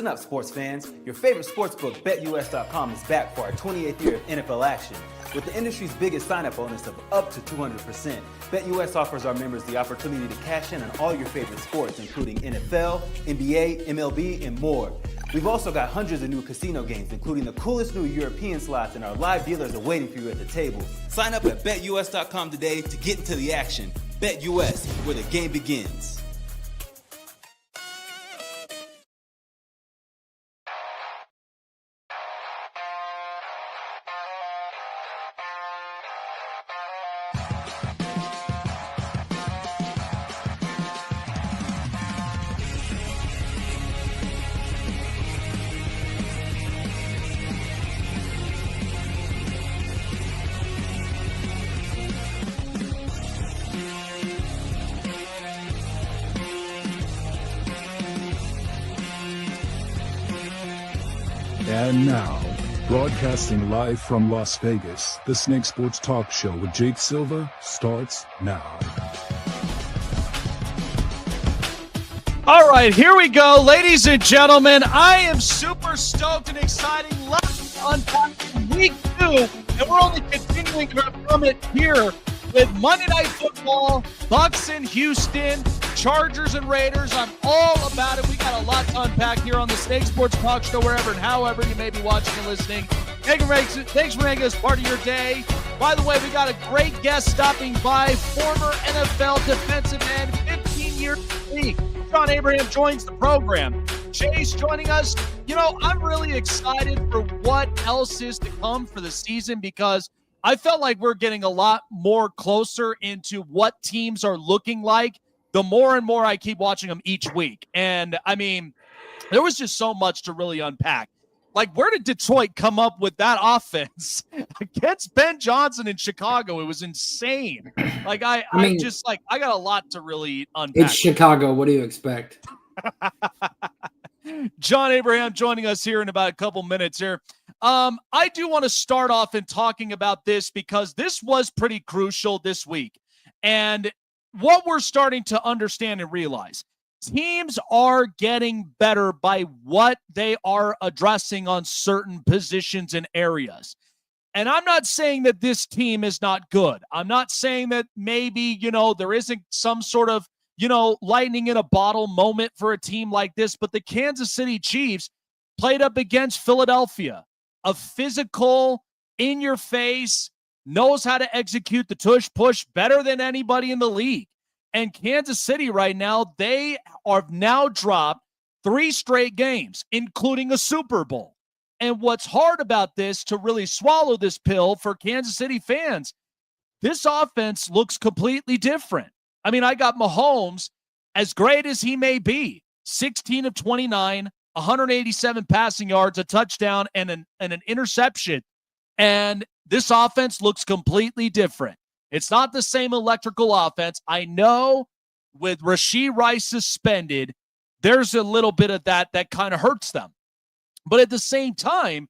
Listen up, sports fans. Your favorite sportsbook, BetUS.com, is back for our 28th year of NFL action. With the industry's biggest sign-up bonus of up to 200%, BetUS offers our members the opportunity to cash in on all your favorite sports, including NFL, NBA, MLB, and more. We've also got hundreds of new casino games, including the coolest new European slots, and our live dealers are waiting for you at the table. Sign up at BetUS.com today to get into the action. BetUS, where the game begins. And now, broadcasting live from Las Vegas, the Snake Sports Talk Show with Jake Silva starts now. All right, here we go, ladies and gentlemen. I am super stoked and exciting. Let's unpack week 2, and we're only continuing from it here with Monday Night Football, Bucks in Houston, Chargers and Raiders. I'm all about it. We got a lot to unpack here on the Snake Sports Talk Show, wherever and however you may be watching and listening. Thanks for making us part of your day. By the way, we got a great guest stopping by, former NFL defensive end, 15-year league. John Abraham joins the program. Chase joining us. You know, I'm really excited for what else is to come for the season, because I felt like we're getting a lot more closer into what teams are looking like the more and more I keep watching them each week. And, I mean, there was just so much to really unpack. Like, where did Detroit come up with that offense against Ben Johnson in Chicago? It was insane. Like, I got a lot to really unpack. It's Chicago. What do you expect? John Abraham joining us here in about a couple minutes here. I do want to start off in talking about this, because this was pretty crucial this week. And what we're starting to understand and realize, teams are getting better by what they are addressing on certain positions and areas. And I'm not saying that this team is not good. I'm not saying that maybe, there isn't some sort of, lightning in a bottle moment for a team like this. But the Kansas City Chiefs played up against Philadelphia, a physical, in-your-face, knows how to execute the tush-push better than anybody in the league. And Kansas City right now, they are now dropped 3 straight games, including a Super Bowl. And what's hard about this, to really swallow this pill for Kansas City fans, this offense looks completely different. I mean, I got Mahomes, as great as he may be, 16 of 29, 187 passing yards, a touchdown, and an interception. And this offense looks completely different. It's not the same electrical offense. I know with Rashee Rice suspended, there's a little bit of that kind of hurts them. But at the same time,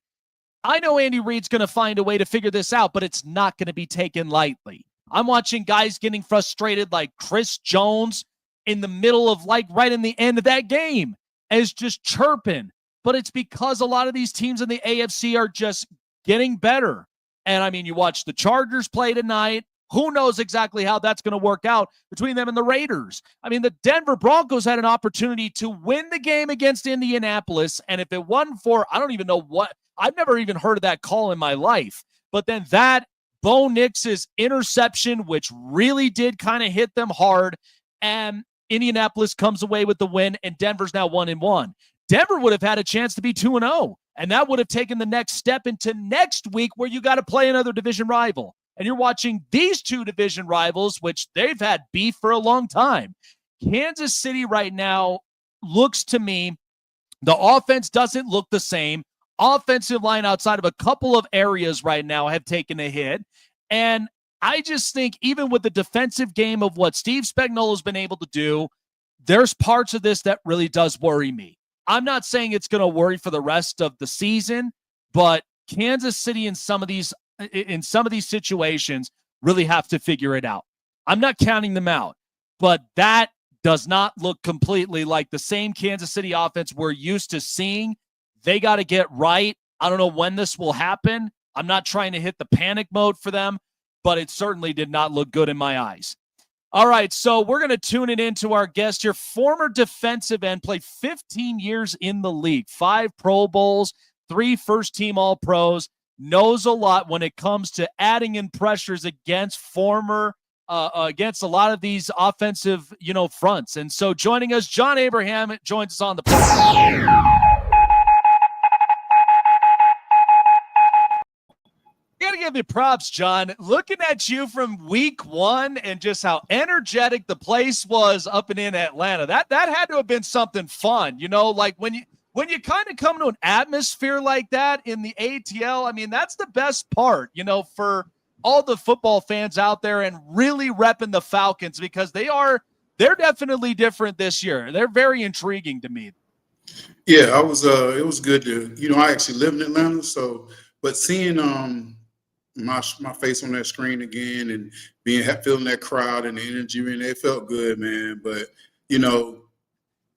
I know Andy Reid's going to find a way to figure this out, but it's not going to be taken lightly. I'm watching guys getting frustrated like Chris Jones in the middle of, right in the end of that game, as just chirping. But it's because a lot of these teams in the AFC are just getting better. And, I mean, you watch the Chargers play tonight. Who knows exactly how that's going to work out between them and the Raiders? I mean, the Denver Broncos had an opportunity to win the game against Indianapolis, and if it wasn't for, I don't even know what, I've never even heard of that call in my life. But then that Bo Nix's interception, which really did kind of hit them hard, and Indianapolis comes away with the win, and Denver's now 1-1. Denver would have had a chance to be 2-0, and that would have taken the next step into next week, where you got to play another division rival. And you're watching these 2 division rivals, which they've had beef for a long time. Kansas City right now looks to me, the offense doesn't look the same. Offensive line outside of a couple of areas right now have taken a hit. And I just think even with the defensive game of what Steve Spagnuolo's been able to do, there's parts of this that really does worry me. I'm not saying it's going to worry for the rest of the season, but Kansas City in some of these situations really have to figure it out. I'm not counting them out, but that does not look completely like the same Kansas City offense we're used to seeing. They got to get right. I don't know when this will happen. I'm not trying to hit the panic mode for them, but it certainly did not look good in my eyes. All right, so we're going to tune it into our guest here. Former defensive end, played 15 years in the league, 5 Pro Bowls, 3 first-team All-Pros, knows a lot when it comes to adding in pressures against against a lot of these offensive, fronts. And so joining us, John Abraham joins us on the podcast. I got to give you props, John. Looking at you from week 1 and just how energetic the place was up and in Atlanta, that had to have been something fun. Like when you kind of come to an atmosphere like that in the ATL, I mean, that's the best part, for all the football fans out there and really repping the Falcons, because they're definitely different this year. They're very intriguing to me. Yeah, it was good to, I actually live in Atlanta, but seeing my face on that screen again and feeling that crowd and the energy, and it felt good, man. But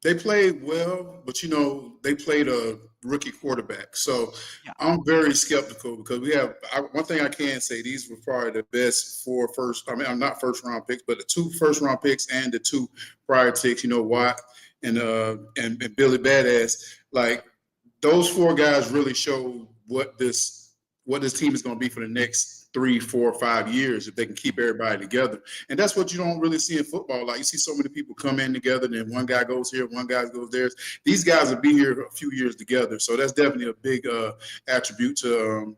they played well, but they played a rookie quarterback, so yeah. I'm very skeptical because one thing I can say, these were probably the best 4 I'm not first round picks, but the 2 first round picks and the 2 prior picks, Watt and Billy Badass, like those 4 guys really showed what this team is going to be for the next 3, 4, 5 years if they can keep everybody together. And that's what you don't really see in football. Like, you see so many people come in together, and then one guy goes here, one guy goes there. These guys will be here a few years together. So that's definitely a big attribute to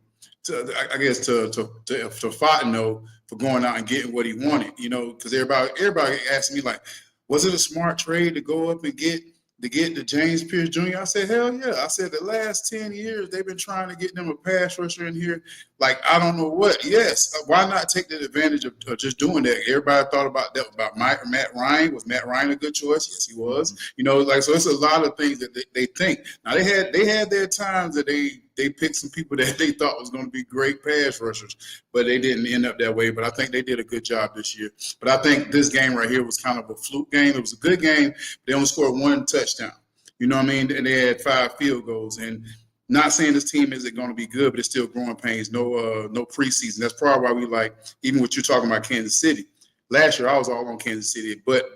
Fontenot for going out and getting what he wanted, because everybody asked me, like, was it a smart trade to go up and get the James Pierce Jr.? I said, hell yeah. I said the last 10 years they've been trying to get them a pass rusher in here. Like, I don't know what. Yes, why not take the advantage of just doing that? Everybody thought about that, about Matt Ryan. Was Matt Ryan a good choice? Yes, he was. So it's a lot of things that they think. Now, they had their times that they picked some people that they thought was going to be great pass rushers, but they didn't end up that way. But I think they did a good job this year. But I think this game right here was kind of a fluke game. It was a good game. They only scored 1 touchdown. You know what I mean? And they had 5 field goals. And not saying this team isn't going to be good, but it's still growing pains. No preseason. That's probably why we like, even what you're talking about Kansas City. Last year I was all on Kansas City, but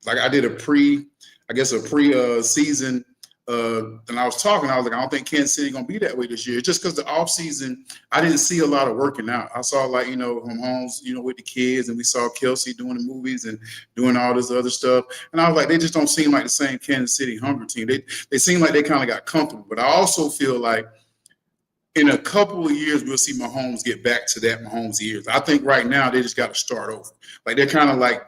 like I did a pre-season. And I was like, I don't think Kansas City going to be that way this year. Just because the offseason, I didn't see a lot of working out. I saw, like, Holmes, with the kids, and we saw Kelsey doing the movies and doing all this other stuff. And I was like, they just don't seem like the same Kansas City Hunger team. They seem like they kind of got comfortable. But I also feel like in a couple of years, we'll see Mahomes get back to that Mahomes years. I think right now they just got to start over. Like, they're kind of like,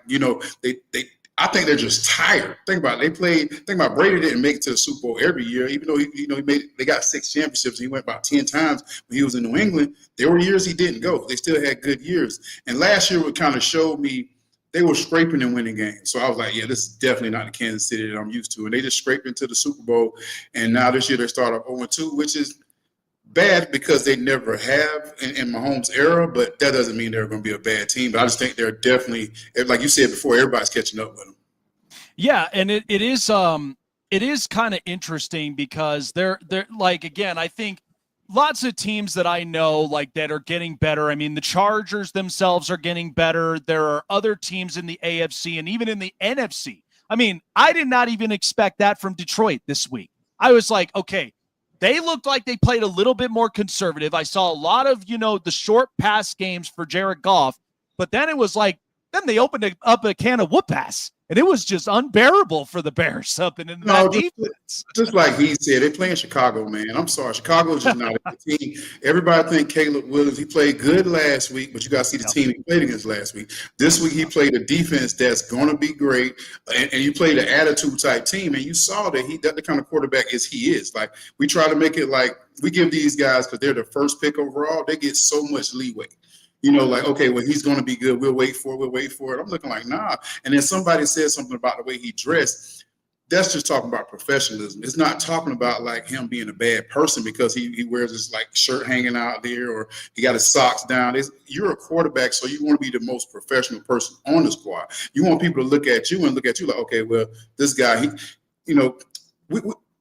I think they're just tired. Think about it. Think about Brady didn't make it to the Super Bowl every year, even though they got 6 championships. He went about 10 times when he was in New England. There were years he didn't go. They still had good years. And last year, what kind of showed me they were scraping and winning games. So I was like, yeah, this is definitely not the Kansas City that I'm used to. And they just scraped into the Super Bowl. And now this year they start off 0-2, which is bad because they never have in Mahomes' era, but that doesn't mean they're going to be a bad team. But I just think they're definitely, like you said before, everybody's catching up with them. Yeah, and it is kind of interesting because they're like, again, I think lots of teams that I know, like, that are getting better. I mean, the Chargers themselves are getting better. There are other teams in the AFC and even in the NFC. I mean, I did not even expect that from Detroit this week. I was like, okay, they looked like they played a little bit more conservative. I saw a lot of, the short pass games for Jared Goff, but then it was like, then they opened up a can of whoop-ass, and it was just unbearable for the Bears up in that defense. Just like he said, they play in Chicago, man. I'm sorry. Chicago's just not a good team. Everybody think Caleb Williams, he played good last week, but you got to see the team he played against last week. This week he played a defense that's going to be great, and you played an attitude-type team, and you saw that the kind of quarterback he is. Like, we try to make it like we give these guys, because they're the first pick overall, they get so much leeway. Like, okay, well, he's going to be good. We'll wait for it. I'm looking like, nah. And then somebody said something about the way he dressed. that's just talking about professionalism. It's not talking about like him being a bad person because he wears his like shirt hanging out there or he got his socks down. You're a quarterback, so you want to be the most professional person on the squad. You want people to look at you like, okay, well, this guy,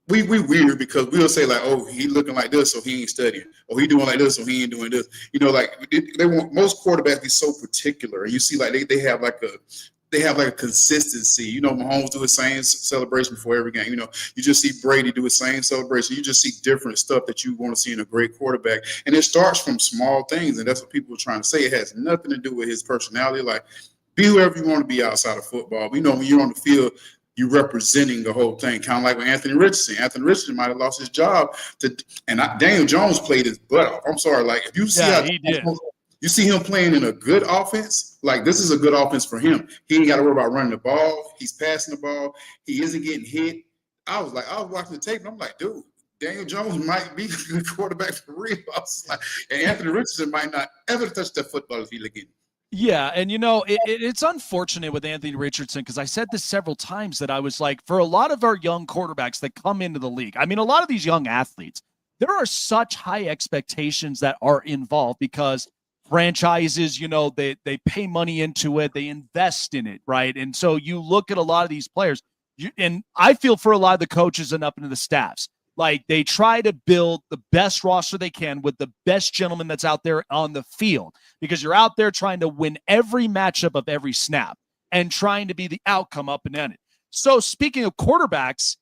we weird because we'll say like, oh, he looking like this, so he ain't studying. Or he doing like this, so he ain't doing this. They want most quarterbacks be so particular, and you see like they have like a consistency. Mahomes do his same celebration before every game. You just see Brady do his same celebration. You just see different stuff that you want to see in a great quarterback. And it starts from small things, and that's what people are trying to say. It has nothing to do with his personality. Like, be whoever you want to be outside of football. When you're on the field, you're representing the whole thing, kind of like with Anthony Richardson. Anthony Richardson might have lost his job Daniel Jones played his butt off. I'm sorry. Like, if you see how he did. You see him playing in a good offense, like this is a good offense for him. He ain't got to worry about running the ball. He's passing the ball. He isn't getting hit. I was watching the tape, and I'm like, dude, Daniel Jones might be a good quarterback for real. I was like, and Anthony Richardson might not ever touch that football if he look in. Yeah, and it's unfortunate with Anthony Richardson because I said this several times that I was like, for a lot of our young quarterbacks that come into the league, I mean, a lot of these young athletes, there are such high expectations that are involved because franchises, they pay money into it, they invest in it, right? And so you look at a lot of these players, and I feel for a lot of the coaches and up into the staffs, like they try to build the best roster they can with the best gentleman that's out there on the field because you're out there trying to win every matchup of every snap and trying to be the outcome up and in it. So speaking of quarterbacks,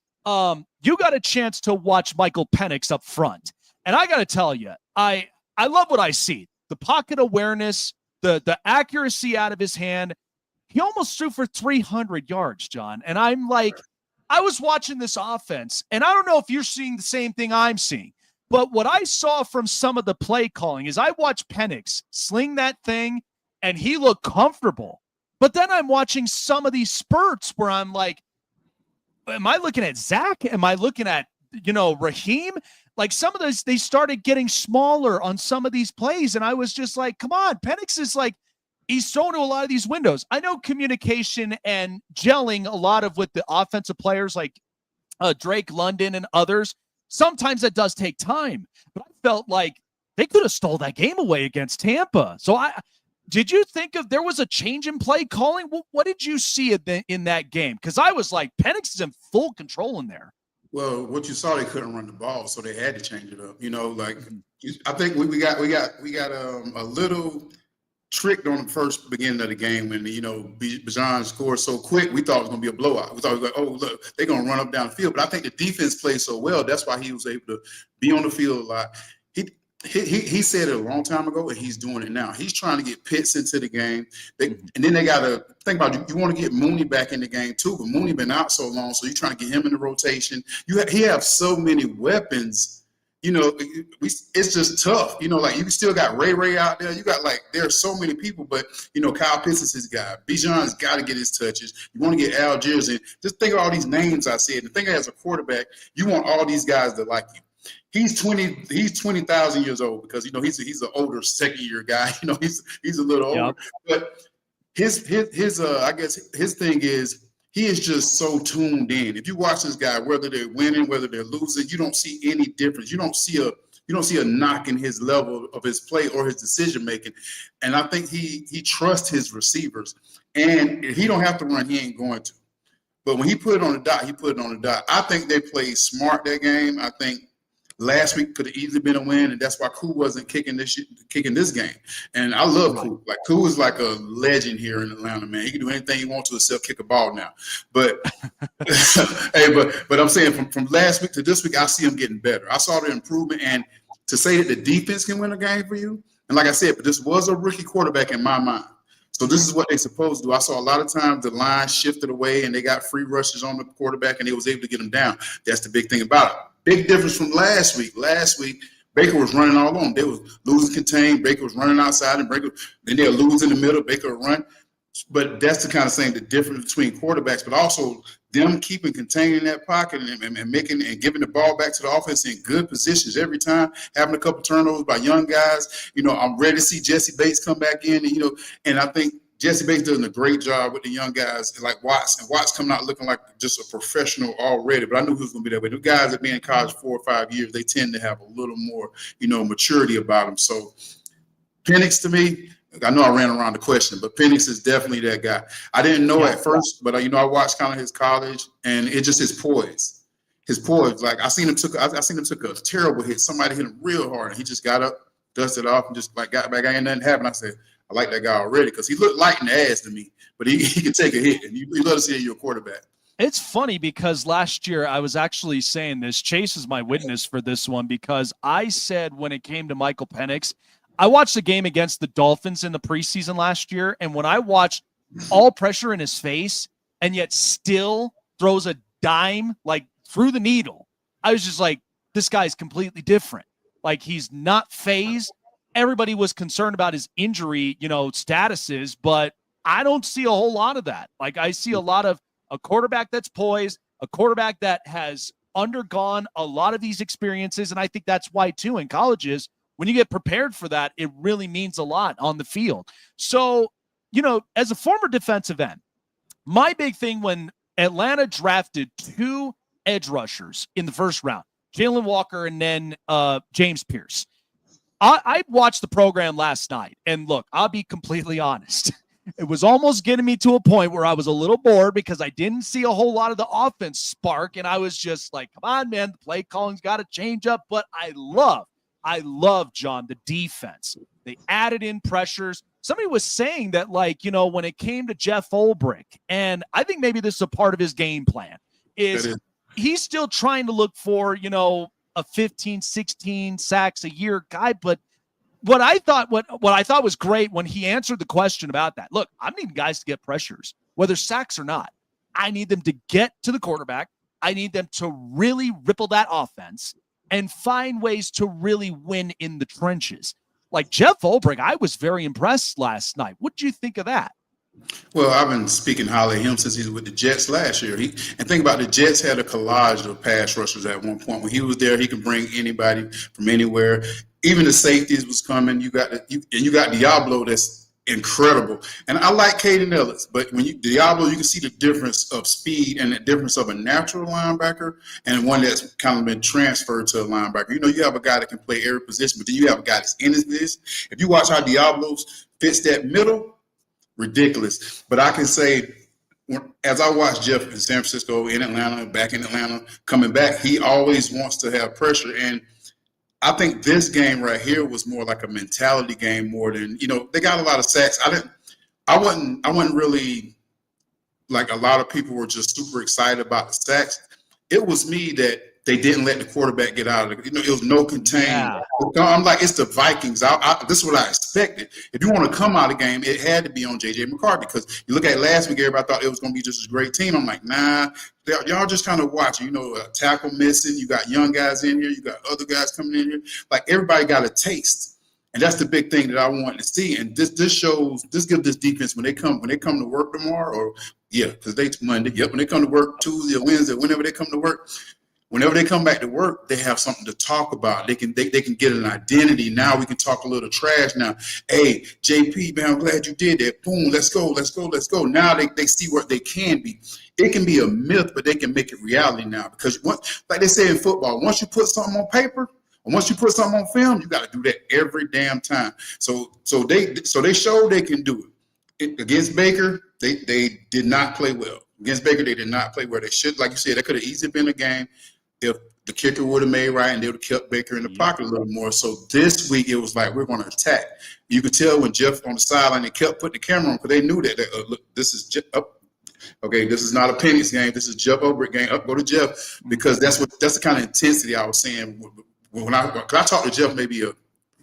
you got a chance to watch Michael Penix up front. And I got to tell you, I love what I see. The pocket awareness, the accuracy out of his hand. He almost threw for 300 yards, John. And I'm like, I was watching this offense, and I don't know if you're seeing the same thing I'm seeing, but what I saw from some of the play calling is I watched Penix sling that thing, and he looked comfortable. But then I'm watching some of these spurts where I'm like, am I looking at Zach? Am I looking at, Raheem? Like some of those, they started getting smaller on some of these plays. And I was just like, come on, Penix is like, he's thrown to a lot of these windows. I know communication and gelling a lot of with the offensive players like Drake London and others. Sometimes that does take time, but I felt like they could have stole that game away against Tampa. So did you think there was a change in play calling? What did you see in that game? Because I was like, Penix is in full control in there. Well, what you saw, they couldn't run the ball, so they had to change it up. I think we got a little tricked on the first beginning of the game when Bijan scored so quick. We thought it was going to be a blowout. We thought it was like, oh look, they're going to run up down the field. But I think the defense played so well. That's why he was able to be on the field a lot. He said it a long time ago, and he's doing it now. He's trying to get Pitts into the game, and then they got to think about it. You want to get Mooney back in the game too, but Mooney been out so long, so you're trying to get him in the rotation. He have so many weapons. It's just tough. You still got Ray out there. You got there are so many people, but Kyle Pitts is his guy. Bijan's got to get his touches. You want to get Algiers in. Just think of all these names I said. And think as a quarterback, you want all these guys to like you. He's 20,000 years old because he's an older second year guy. He's a little older. But his I guess his thing is he is just so tuned in. If you watch this guy, whether they're winning, whether they're losing, you don't see any difference. You don't see a knock in his level of his play or his decision making. And I think he trusts his receivers. And if he don't have to run, he ain't going to. But when he put it on the dot, he put it on the dot. I think they played smart that game. I think last week could have easily been a win, and that's why Koo wasn't kicking this game. And I love Koo. Like Koo is like a legend here in Atlanta, man. He can do anything he wants to except kick a ball now. But but I'm saying from last week to this week, I see him getting better. I saw the improvement, and to say that the defense can win a game for you, and like I said, but this was a rookie quarterback in my mind. So this is what they're supposed to do. I saw a lot of times the line shifted away, and they got free rushes on the quarterback, and they was able to get him down. That's the big thing about it. Big difference from last week. Last week, Baker was running all on. They was losing contained. Baker was running outside, and then they'll lose in the middle. Baker would run. But that's the kind of saying the difference between quarterbacks, but also them keeping contained in that pocket and making and giving the ball back to the offense in good positions every time, having a couple turnovers by young guys. I'm ready to see Jesse Bates come back in, and I think Jesse Bates doing a great job with the young guys like Watts. And Watts coming out looking like just a professional already. But I knew he was going to be that way. The guys that been in college 4 or 5 years, they tend to have a little more, maturity about them. So Penix to me, I know I ran around the question, but Penix is definitely that guy. I didn't know at first, but I watched kind of his college, and it just his poise. His poise, like I seen him took a terrible hit. Somebody hit him real hard, and he just got up, dusted off, and just like got back. Ain't nothing happened. I said, I like that guy already because he looked light in the ass to me, but he could take a hit, and you love to see you're a quarterback. It's funny because last year I was actually saying this. Chase is my witness for this one because I said when it came to Michael Penix, I watched the game against the Dolphins in the preseason last year, and when I watched all pressure in his face and yet still throws a dime like through the needle, I was just like, this guy's completely different. Like, he's not phased. Everybody was concerned about his injury, statuses, but I don't see a whole lot of that. Like, I see a lot of a quarterback that's poised, a quarterback that has undergone a lot of these experiences, and I think that's why, too, in colleges, when you get prepared for that, it really means a lot on the field. So, as a former defensive end, my big thing when Atlanta drafted 2 edge rushers in the first round, Jalen Walker and then James Pierce, I watched the program last night, and look, I'll be completely honest. It was almost getting me to a point where I was a little bored because I didn't see a whole lot of the offense spark, and I was just like, come on, man, the play calling's got to change up. But I love, John, the defense. They added in pressures. Somebody was saying that, when it came to Jeff Ulbrich, and I think maybe this is a part of his game plan, is he's still trying to look for, a 15, 16 sacks a year guy. But what I thought was great when he answered the question about that, look, I need guys to get pressures, whether sacks or not. I need them to get to the quarterback. I need them to really ripple that offense and find ways to really win in the trenches. Like Jeff Ulbrich, I was very impressed last night. What did you think of that? Well, I've been speaking highly of him since he was with the Jets last year. And think about it, the Jets had a collage of pass rushers at one point. When he was there, he could bring anybody from anywhere. Even the safeties was coming. You got Diablo that's incredible. And I like Caden Ellis, but when Diablo, you can see the difference of speed and the difference of a natural linebacker and one that's kind of been transferred to a linebacker. You have a guy that can play every position, but then you have a guy that's in his position. If you watch how Diablo fits that middle, ridiculous. But I can say, as I watch Jeff in San Francisco, in Atlanta, back in Atlanta, coming back, he always wants to have pressure. And I think this game right here was more like a mentality game more than, they got a lot of sacks. I wasn't really, like a lot of people were just super excited about the sacks. It was me that they didn't let the quarterback get out of it. It was no contain. Yeah. I'm like, it's the Vikings. This is what I expected. If you want to come out of the game, it had to be on J.J. McCarthy because you look at last week, everybody thought it was going to be just a great team. I'm like, nah, y'all just kind of watching. A tackle missing. You got young guys in here. You got other guys coming in here. Like, everybody got a taste. And that's the big thing that I want to see. And this gives this defense when they come to work tomorrow, because they Monday. Yep, when they come to work Tuesday or Wednesday, whenever they come to work. Whenever they come back to work, they have something to talk about. They can get an identity. Now we can talk a little trash now. Hey, JP, man, I'm glad you did that. Boom, let's go. Now they see what they can be. It can be a myth, but they can make it reality now. Because like they say in football, once you put something on paper, or once you put something on film, you got to do that every damn time. So they showed they can do it. Against Baker, they did not play well. Against Baker, they did not play well. They should, like you said, that could have easily been a game if the kicker would have made right and they would have kept Baker in the pocket a little more. So this week it was like, we're going to attack. You could tell when Jeff on the sideline, they kept putting the camera on because they knew that, look, this is Jeff. Okay, this is not a Penix game. This is Jeff Ulbrich game. Up, go to Jeff, because that's the kind of intensity I was saying when I talked to Jeff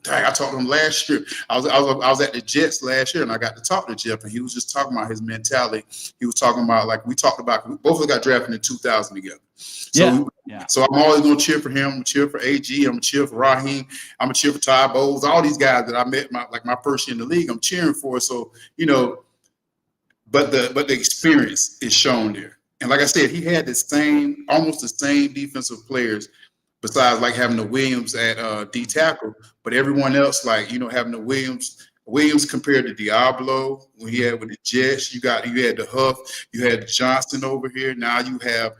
I talked to him last year. I was at the Jets last year, and I got to talk to Jeff, and he was just talking about his mentality. He was talking about, like we talked about, we both got drafted in 2000 together. So I'm always going to cheer for him. I'm going to cheer for AG. I'm going to cheer for Raheem. I'm going to cheer for Ty Bowles. All these guys that I met my first year in the league, I'm cheering for. So, but the experience is shown there. And like I said, he had almost the same defensive players besides like having the Williams at D tackle, but everyone else, like, having the Williams Williams compared to Diablo when he had with the Jets. You had the Huff, you had Johnson over here. Now you have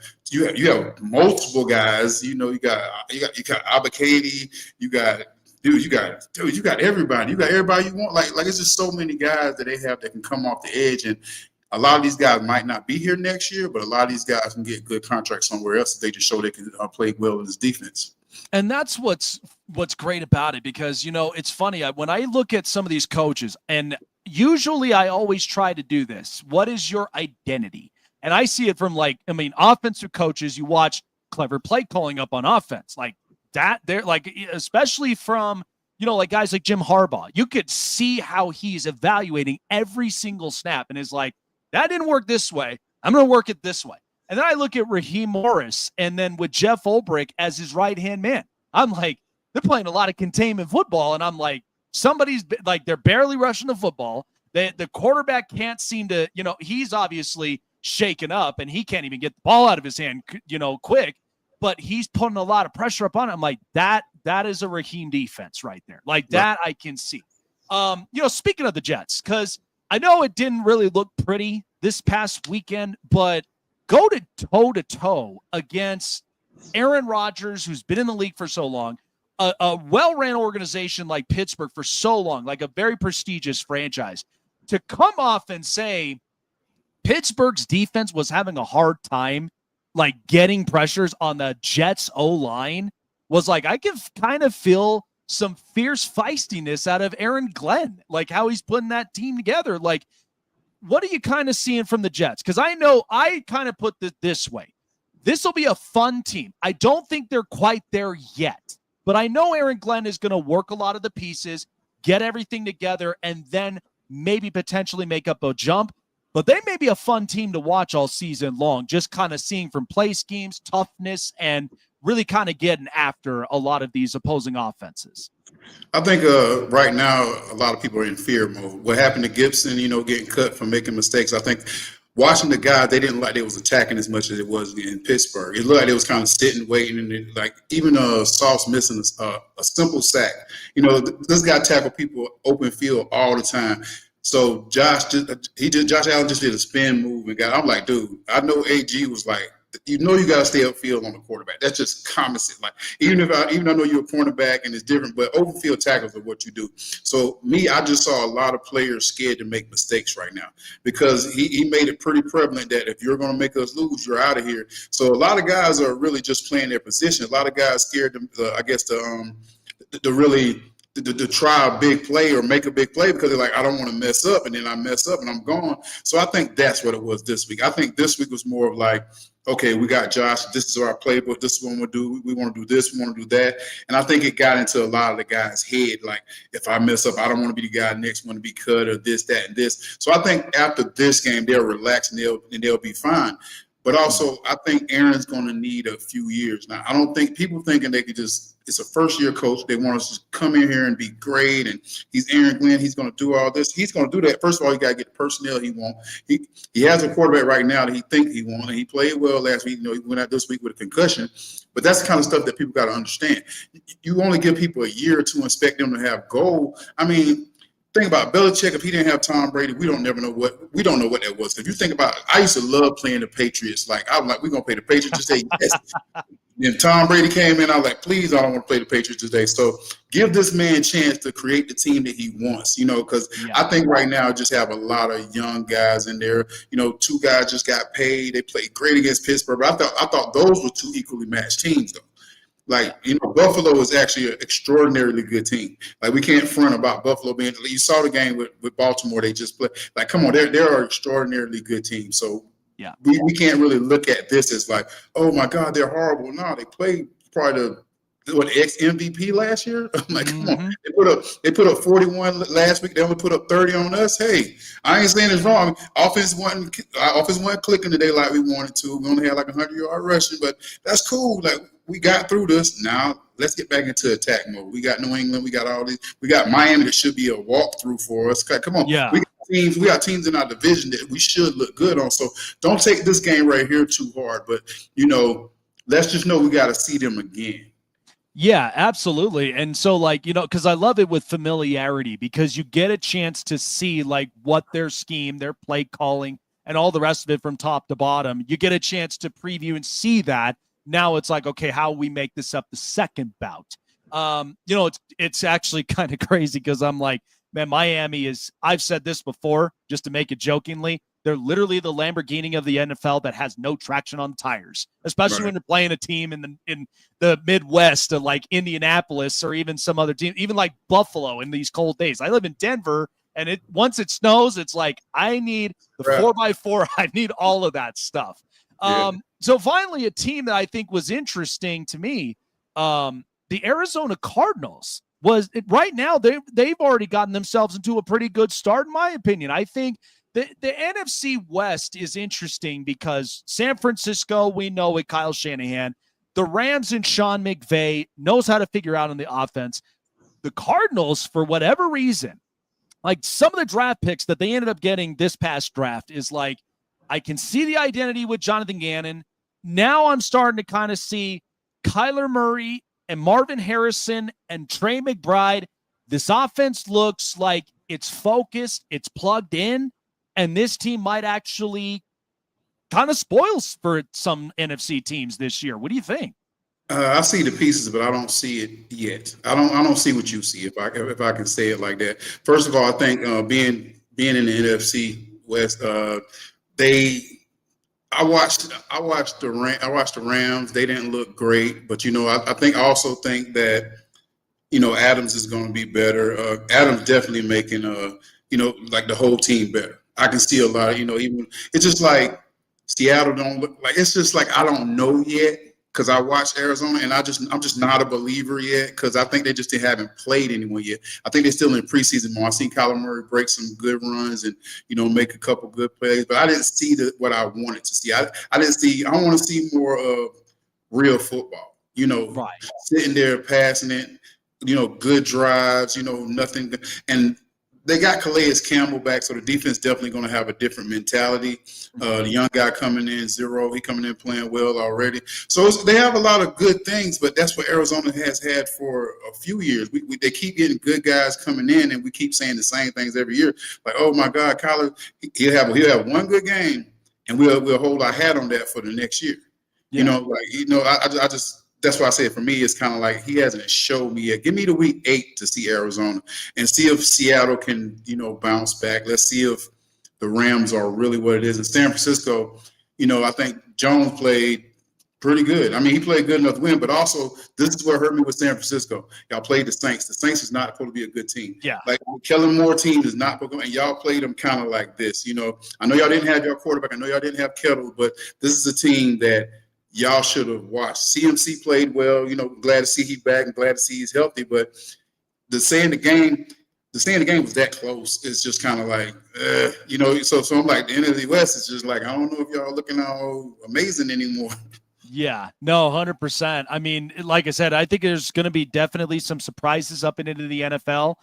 multiple guys. You got Abakady, you got everybody. You got everybody you want. Like it's just so many guys that they have that can come off the edge. And a lot of these guys might not be here next year, but a lot of these guys can get good contracts somewhere else if they just show they can play well in this defense. And that's what's great about it, because, it's funny. When I look at some of these coaches, and usually I always try to do this, what is your identity? And I see it from offensive coaches. You watch clever play calling up on offense like that. They're especially from, guys like Jim Harbaugh. You could see how he's evaluating every single snap and is like, that didn't work this way. I'm going to work it this way. And then I look at Raheem Morris and then with Jeff Ulbrich as his right-hand man. I'm like, they're playing a lot of containment football. And I'm like, somebody's they're barely rushing the football. The quarterback can't seem to, he's obviously shaken up and he can't even get the ball out of his hand, quick. But he's putting a lot of pressure up on it. I'm like, that is a Raheem defense right there. That I can see. Speaking of the Jets, because I know it didn't really look pretty this past weekend, but go to toe-to-toe against Aaron Rodgers, who's been in the league for so long, a well-ran organization like Pittsburgh for so long, like a very prestigious franchise, to come off and say Pittsburgh's defense was having a hard time getting pressures on the Jets O-line was I can kind of feel some fierce feistiness out of Aaron Glenn, how he's putting that team together. What are you kind of seeing from the Jets? Because I know I kind of put it this way. This will be a fun team. I don't think they're quite there yet, but I know Aaron Glenn is going to work a lot of the pieces, get everything together, and then maybe potentially make up a jump. But they may be a fun team to watch all season long, just kind of seeing from play schemes, toughness, and really kind of getting after a lot of these opposing offenses. I think right now a lot of people are in fear mode. What happened to Gibson, getting cut for making mistakes, I think watching the guys, they didn't they was attacking as much as it was in Pittsburgh. It looked like they was kind of sitting, waiting, and even Sauce missing a simple sack. This guy tackled people open field all the time. So Josh Allen just did a spin move and I'm like, dude, I know AG was like, you got to stay upfield on the quarterback. That's just common sense. Even I know you're a cornerback and it's different, but open field tackles are what you do. So I just saw a lot of players scared to make mistakes right now because he made it pretty prevalent that if you're going to make us lose, you're out of here. So a lot of guys are really just playing their position. A lot of guys scared to try a big play or make a big play because they're like, I don't want to mess up, and then I mess up and I'm gone. So I think that's what it was this week. I think this week was more of okay, we got Josh. This is our playbook. This is what we'll do. We want to do this. We want to do that. And I think it got into a lot of the guys' head. If I mess up, I don't want to be the guy next one to be cut or this, that, and this. So I think after this game, they'll relax and they'll be fine. But also, I think Aaron's going to need a few years. Now, I don't think people thinking they could just – it's a first-year coach. They want us to come in here and be great, and he's Aaron Glenn. He's going to do all this. He's going to do that. First of all, you got to get the personnel he wants. He has a quarterback right now that he thinks he wants, and he played well last week. He went out this week with a concussion. But that's the kind of stuff that people got to understand. You only give people a year to expect them to have goal. I mean – think about Belichick. If he didn't have Tom Brady, we don't know what that was. If you think about it, I used to love playing the Patriots. I'm like, we're going to play the Patriots today. Yes. Then Tom Brady came in. I was like, please, I don't want to play the Patriots today. So give this man a chance to create the team that he wants, because I think right now just have a lot of young guys in there. 2 guys just got paid. They played great against Pittsburgh. But I thought those were 2 equally matched teams, though. Buffalo is actually an extraordinarily good team. We can't front about Buffalo being – you saw the game with Baltimore. They just play – come on, they're an extraordinarily good team. So we can't really look at this as oh, my God, they're horrible. No, they played probably the ex-MVP last year. I'm like, come on. They put up 41 last week. They only put up 30 on us. Hey, I ain't saying it's wrong. Offense wasn't clicking today like we wanted to. We only had 100-yard rushing, but that's cool. We got through this. Now let's get back into attack mode. We got New England. We got all these. We got Miami that should be a walkthrough for us. Come on. Yeah. We got teams in our division that we should look good on. So don't take this game right here too hard. But, let's just know we got to see them again. Yeah, absolutely. And so, like, because I love it with familiarity, because you get a chance to see like what their scheme, their play calling, and all the rest of it from top to bottom. You get a chance to preview and see that. Now it's like, okay, how we make this up the second bout. It's actually kind of crazy because I'm like, man, Miami is, I've said this before just to make it jokingly. They're literally the Lamborghini of the NFL that has no traction on the tires, especially when you're playing a team in the Midwest, like Indianapolis or even some other team, even like Buffalo in these cold days. I live in Denver, and once it snows, it's like I need the 4x4. I need all of that stuff. So finally, a team that I think was interesting to me, the Arizona Cardinals. Right now they've already gotten themselves into a pretty good start, in my opinion. I think the NFC West is interesting because San Francisco, we know with Kyle Shanahan, the Rams and Sean McVay knows how to figure out on the offense. The Cardinals, for whatever reason, like some of the draft picks that they ended up getting this past draft is like, I can see the identity with Jonathan Gannon. Now I'm starting to kind of see Kyler Murray and Marvin Harrison and Trey McBride. This offense looks like it's focused, it's plugged in, and this team might actually kind of spoils for some NFC teams this year. What do you think? I see the pieces, but I don't see it yet. I don't see what you see, if I can say it like that. First of all, I think being in the NFC West, I watched the Rams. They didn't look great, but I also think that Adams is going to be better. Adams definitely making like the whole team better. I can see a lot. Even it's just like Seattle don't look like, it's just like I don't know yet because I watched Arizona and I'm just not a believer yet because I think they just haven't played anyone yet. I think they're still in preseason more. I've seen Kyler Murray break some good runs and make a couple good plays, but I didn't see what I wanted to see. I want to see more of real football. Sitting there passing it, good drives, nothing. And they got Calais Campbell back, so the defense definitely going to have a different mentality. The young guy coming in, Zero, he coming in playing well already. So they have a lot of good things, but that's what Arizona has had for a few years. They keep getting good guys coming in, and we keep saying the same things every year. Like, oh my God, Kyler, he'll have one good game, and we'll hold our hat on that for the next year. Yeah. I just. That's why I say for me, it's kind of like he hasn't showed me yet. Give me the week 8 to see Arizona and see if Seattle can, bounce back. Let's see if the Rams are really what it is. In San Francisco, I think Jones played pretty good. I mean, he played good enough to win, but also this is what hurt me with San Francisco. Y'all played the Saints. The Saints is not supposed to be a good team. Yeah. Like Kellen Moore team is not going to, and y'all played them kind of like this. I know y'all didn't have your quarterback. I know y'all didn't have Kettle, but this is a team that y'all should have watched. CMC played well. Glad to see he's back and glad to see he's healthy. But saying the game was that close. It's just kind of like, So I'm like, the end of the West is just like, I don't know if y'all looking all amazing anymore. Yeah, no, 100%. I mean, like I said, I think there's going to be definitely some surprises up and into the NFL.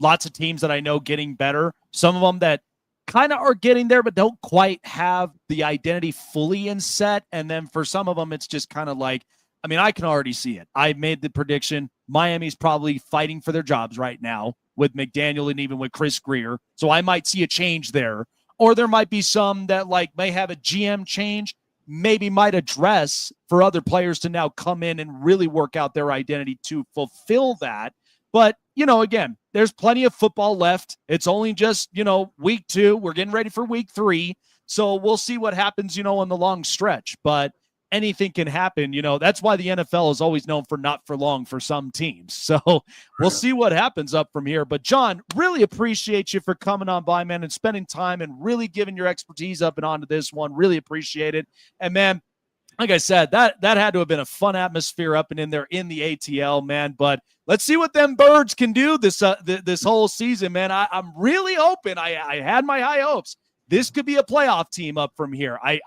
Lots of teams that I know getting better. Some of them that kind of are getting there, but don't quite have the identity fully in set. And then for some of them, it's just kind of like, I mean, I can already see it. I made the prediction. Miami's probably fighting for their jobs right now with McDaniel and even with Chris Greer. So I might see a change there. Or there might be some that like may have a GM change, maybe might address for other players to now come in and really work out their identity to fulfill that. But, again, there's plenty of football left. It's only just, week 2. We're getting ready for week 3. So we'll see what happens, on the long stretch. But anything can happen. That's why the NFL is always known for not for long for some teams. So we'll see what happens up from here. But, John, really appreciate you for coming on by, man, and spending time and really giving your expertise up and onto this one. Really appreciate it. And, man, like I said, that had to have been a fun atmosphere up and in there in the ATL, man. But let's see what them birds can do this whole season, man. I'm really hoping. I had my high hopes. This could be a playoff team up from here. I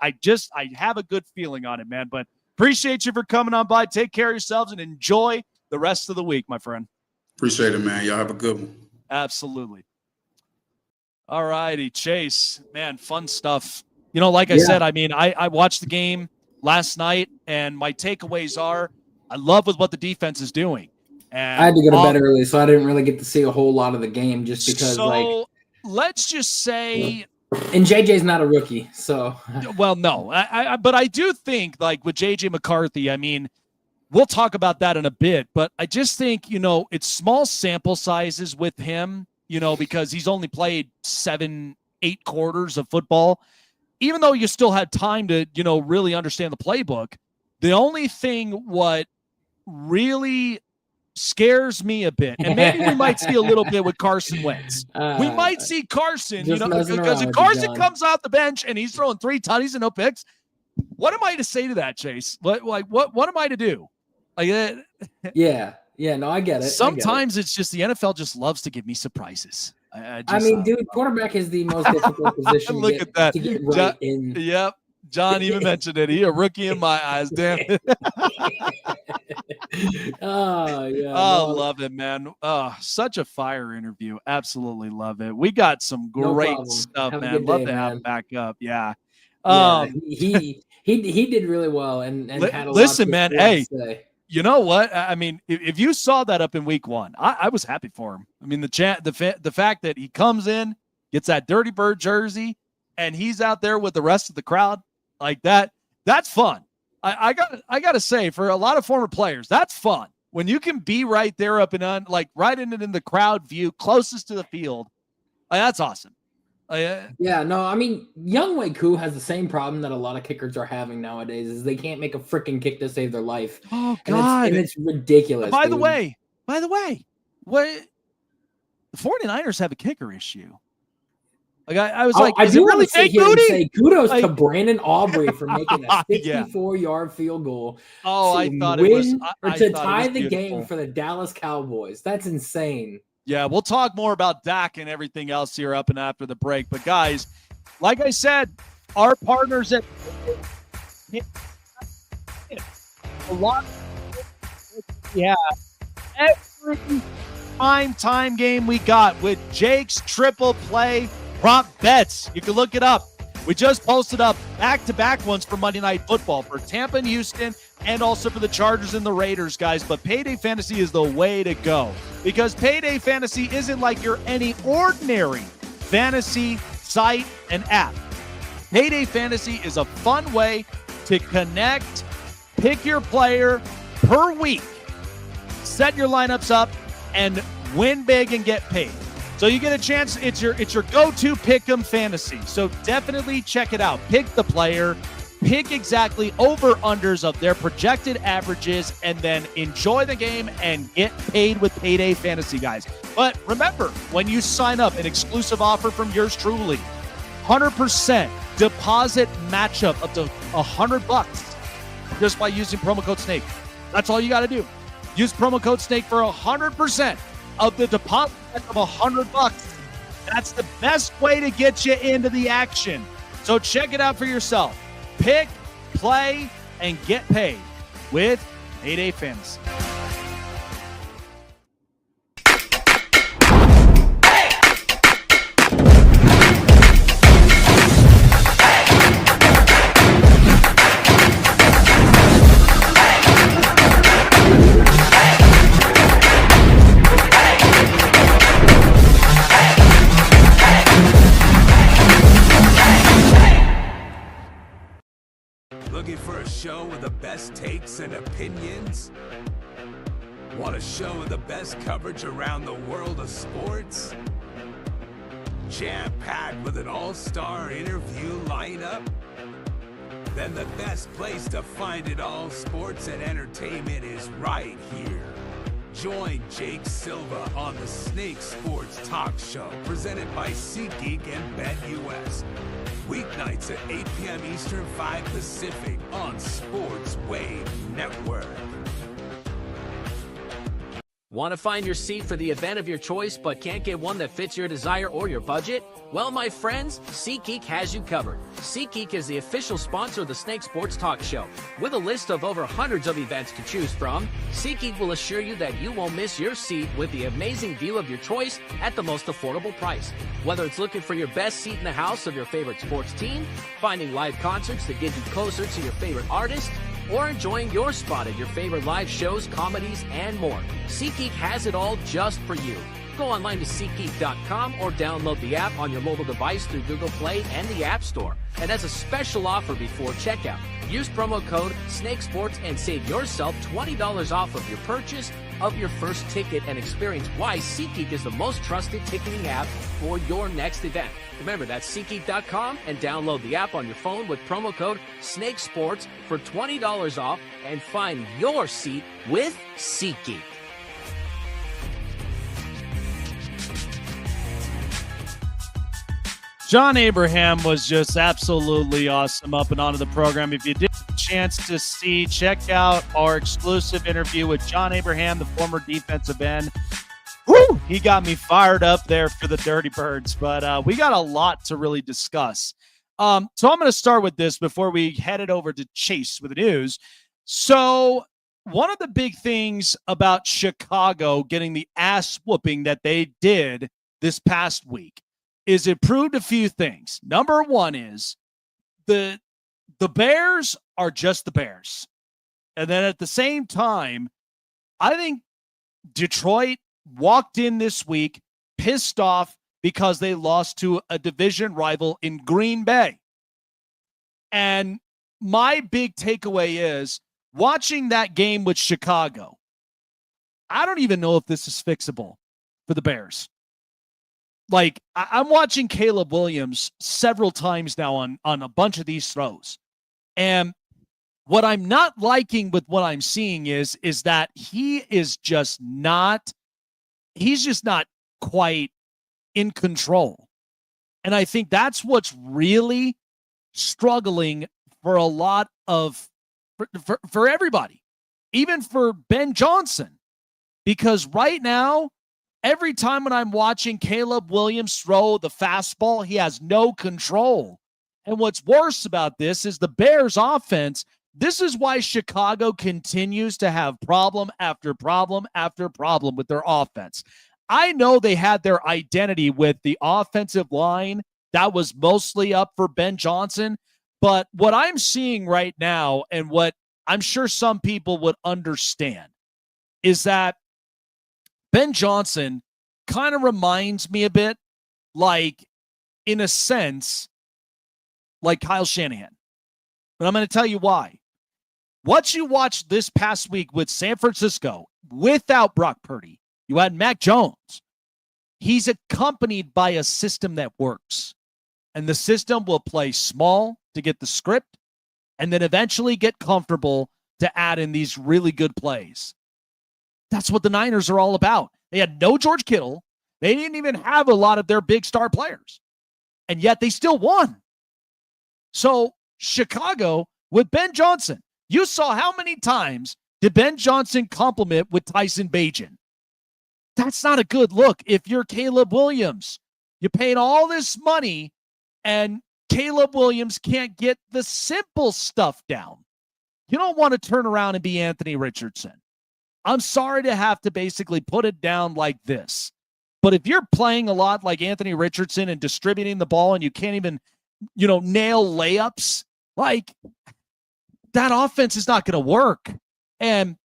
have a good feeling on it, man. But appreciate you for coming on by. Take care of yourselves and enjoy the rest of the week, my friend. Appreciate it, man. Y'all have a good one. Absolutely. All righty, Chase, man, fun stuff. Like I said, I mean, I watched the game last night, and my takeaways are I love with what the defense is doing. And I had to go to bed early, so I didn't really get to see a whole lot of the game just because, let's just say. And JJ's not a rookie, so. Well, no, but I do think, like, with JJ McCarthy, I mean, we'll talk about that in a bit, but I just think, it's small sample sizes with him, because he's only played 7-8 quarters of football. Even though you still had time to, really understand the playbook, the only thing what really scares me a bit, and maybe we might see a little bit with Carson Wentz. We might see Carson, because if Carson comes off the bench and he's throwing 3 tutties and no picks, what am I to say to that, Chase? What am I to do? Yeah, no, I get it. Sometimes it's just the NFL just loves to give me surprises. Dude, quarterback is the most difficult position to get right in. Yep. John even mentioned it. He a rookie in my eyes. Damn it. Oh, yeah. Oh, love it, man. Oh, such a fire interview. Absolutely love it. We got some great stuff, man. Love to have him back up. Yeah. He did really well and had a listen, lot man. Hey, you know what? I mean, if you saw that up in week 1, I was happy for him. I mean, the fact that he comes in, gets that Dirty Bird jersey, and he's out there with the rest of the crowd like that. That's fun. I got to say, for a lot of former players, that's fun. When you can be right there up and on, like right in the crowd view, closest to the field, that's awesome. Yeah, no, I mean, Younghoe Koo has the same problem that a lot of kickers are having nowadays, is they can't make a freaking kick to save their life. Oh, God. And it's ridiculous. By the way, what the 49ers have a kicker issue. Like I was like, I do really say kudos to Brandon Aubrey for making a 64-yard field goal. I thought it was to tie the game for the Dallas Cowboys. That's insane. Yeah, we'll talk more about Dak and everything else here up and after the break. But guys, like I said, our partners at a lot. Yeah, every time game we got with Jake's triple play prop bets. You can look it up. We just posted up back-to-back ones for Monday Night Football for Tampa and Houston, and also for the Chargers and the Raiders, guys. But Payday Fantasy is the way to go, because Payday Fantasy isn't like any ordinary fantasy site and app. Payday Fantasy is a fun way to connect, pick your player per week, set your lineups up, and win big and get paid. So you get a chance. It's your go-to pick'em fantasy. So definitely check it out. Pick the player, pick exactly over-unders of their projected averages, and then enjoy the game and get paid with Payday Fantasy, guys. But remember, when you sign up, an exclusive offer from yours truly, 100% deposit matchup up to $100 just by using promo code SNAKE. That's all you got to do. Use promo code SNAKE for 100% of the deposit of $100. That's the best way to get you into the action. So check it out for yourself. Pick, play, and get paid with Payday Fantasy. Looking for a show with the best takes and opinions? Want a show with the best coverage around the world of sports? Jam-packed with an all-star interview lineup? Then the best place to find it all, sports and entertainment, is right here. Join Jake Silva on the Snake Sports Talk Show, presented by SeatGeek and BetUS. Weeknights at 8 p.m. Eastern, 5 Pacific on Sports Wave Network. Want to find your seat for the event of your choice but can't get one that fits your desire or your budget? Well, my friends, SeatGeek has you covered. SeatGeek is the official sponsor of the Snake Sports Talk Show. With a list of over hundreds of events to choose from, SeatGeek will assure you that you won't miss your seat with the amazing view of your choice at the most affordable price. Whether it's looking for your best seat in the house of your favorite sports team, finding live concerts that get you closer to your favorite artist, or enjoying your spot at your favorite live shows, comedies, and more. SeatGeek has it all just for you. Go online to SeatGeek.com or download the app on your mobile device through Google Play and the App Store. And as a special offer before checkout, use promo code SNAKESPORTS and save yourself $20 off of your purchase of your first ticket and experience why SeatGeek is the most trusted ticketing app for your next event. Remember, that's SeatGeek.com and download the app on your phone with promo code SNAKESPORTS for $20 off and find your seat with SeatGeek. John Abraham was just absolutely awesome up and onto the program. If you didn't get a chance to see, check out our exclusive interview with John Abraham, the former defensive end. Woo! He got me fired up there for the Dirty Birds, but we got a lot to really discuss. So I'm going to start with this before we head it over to Chase with the news. So one of the big things about Chicago getting the ass whooping that they did this past week is it proved a few things. Number one is the Bears are just the Bears. And then at the same time, I think Detroit walked in this week pissed off because they lost to a division rival in Green Bay. And my big takeaway is watching that game with Chicago, I don't even know if this is fixable for the Bears. Like, I'm watching Caleb Williams several times now on a bunch of these throws. And what I'm not liking with what I'm seeing is that he's just not quite in control. And I think that's what's really struggling for a lot of, for everybody, even for Ben Johnson. Because right now, every time when I'm watching Caleb Williams throw the fastball, he has no control. And what's worse about this is the Bears offense. This is why Chicago continues to have problem after problem after problem with their offense. I know they had their identity with the offensive line. That was mostly up for Ben Johnson. But what I'm seeing right now, and what I'm sure some people would understand, is that Ben Johnson kind of reminds me a bit like, in a sense, like Kyle Shanahan. But I'm going to tell you why. What you watched this past week with San Francisco, without Brock Purdy, you had Mac Jones. He's accompanied by a system that works. And the system will play small to get the script and then eventually get comfortable to add in these really good plays. That's what the Niners are all about. They had no George Kittle. They didn't even have a lot of their big star players. And yet they still won. So Chicago with Ben Johnson, you saw how many times did Ben Johnson compliment with Tyson Bagent? That's not a good look if you're Caleb Williams. You paid all this money and Caleb Williams can't get the simple stuff down. You don't want to turn around and be Anthony Richardson. I'm sorry to have to basically put it down like this. But if you're playing a lot like Anthony Richardson and distributing the ball and you can't even, nail layups, like, that offense is not going to work. And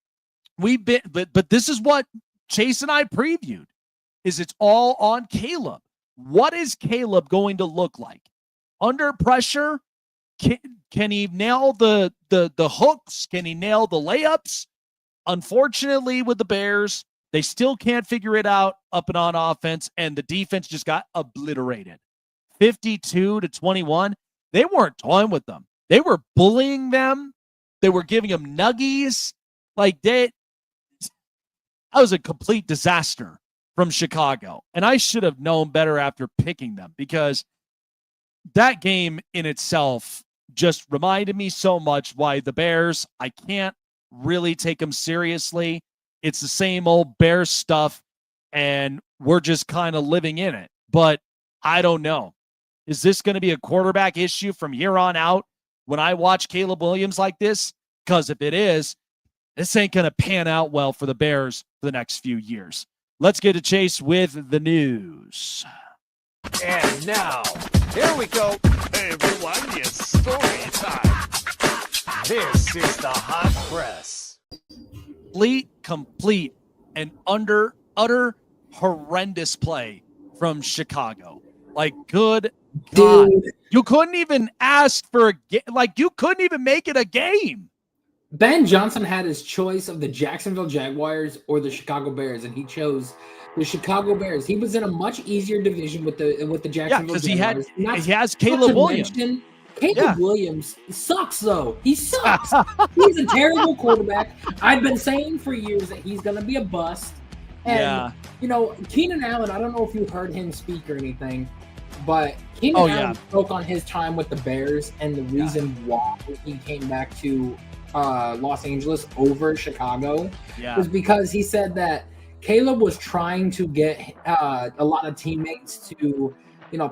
but this is what Chase and I previewed, is it's all on Caleb. What is Caleb going to look like? Under pressure, can he nail the hooks? Can he nail the layups? Unfortunately, with the Bears, they still can't figure it out up and on offense, and the defense just got obliterated. 52-21. They weren't toying with them. They were bullying them. They were giving them nuggies. That was a complete disaster from Chicago. And I should have known better after picking them, because that game in itself just reminded me so much why the Bears, I can't really take them seriously. It's the same old Bears stuff, and we're just kind of living in it. But I don't know. Is this going to be a quarterback issue from here on out when I watch Caleb Williams like this? Because if it is, this ain't going to pan out well for the Bears for the next few years. Let's get to Chase with the news. And now, here we go. Hey, everyone, it's story time. This is the Hot Press. Complete, and utter horrendous play from Chicago. Like, good God. Dude. You couldn't even ask for you couldn't even make it a game. Ben Johnson had his choice of the Jacksonville Jaguars or the Chicago Bears, and he chose the Chicago Bears. He was in a much easier division with the Jacksonville Jaguars. He has Caleb Williams. Caleb Williams sucks, though. He sucks. He's a terrible quarterback. I've been saying for years that he's going to be a bust. And, Keenan Allen, I don't know if you heard him speak or anything, but Keenan Allen spoke on his time with the Bears and the reason why he came back to Los Angeles over Chicago was because he said that Caleb was trying to get a lot of teammates to,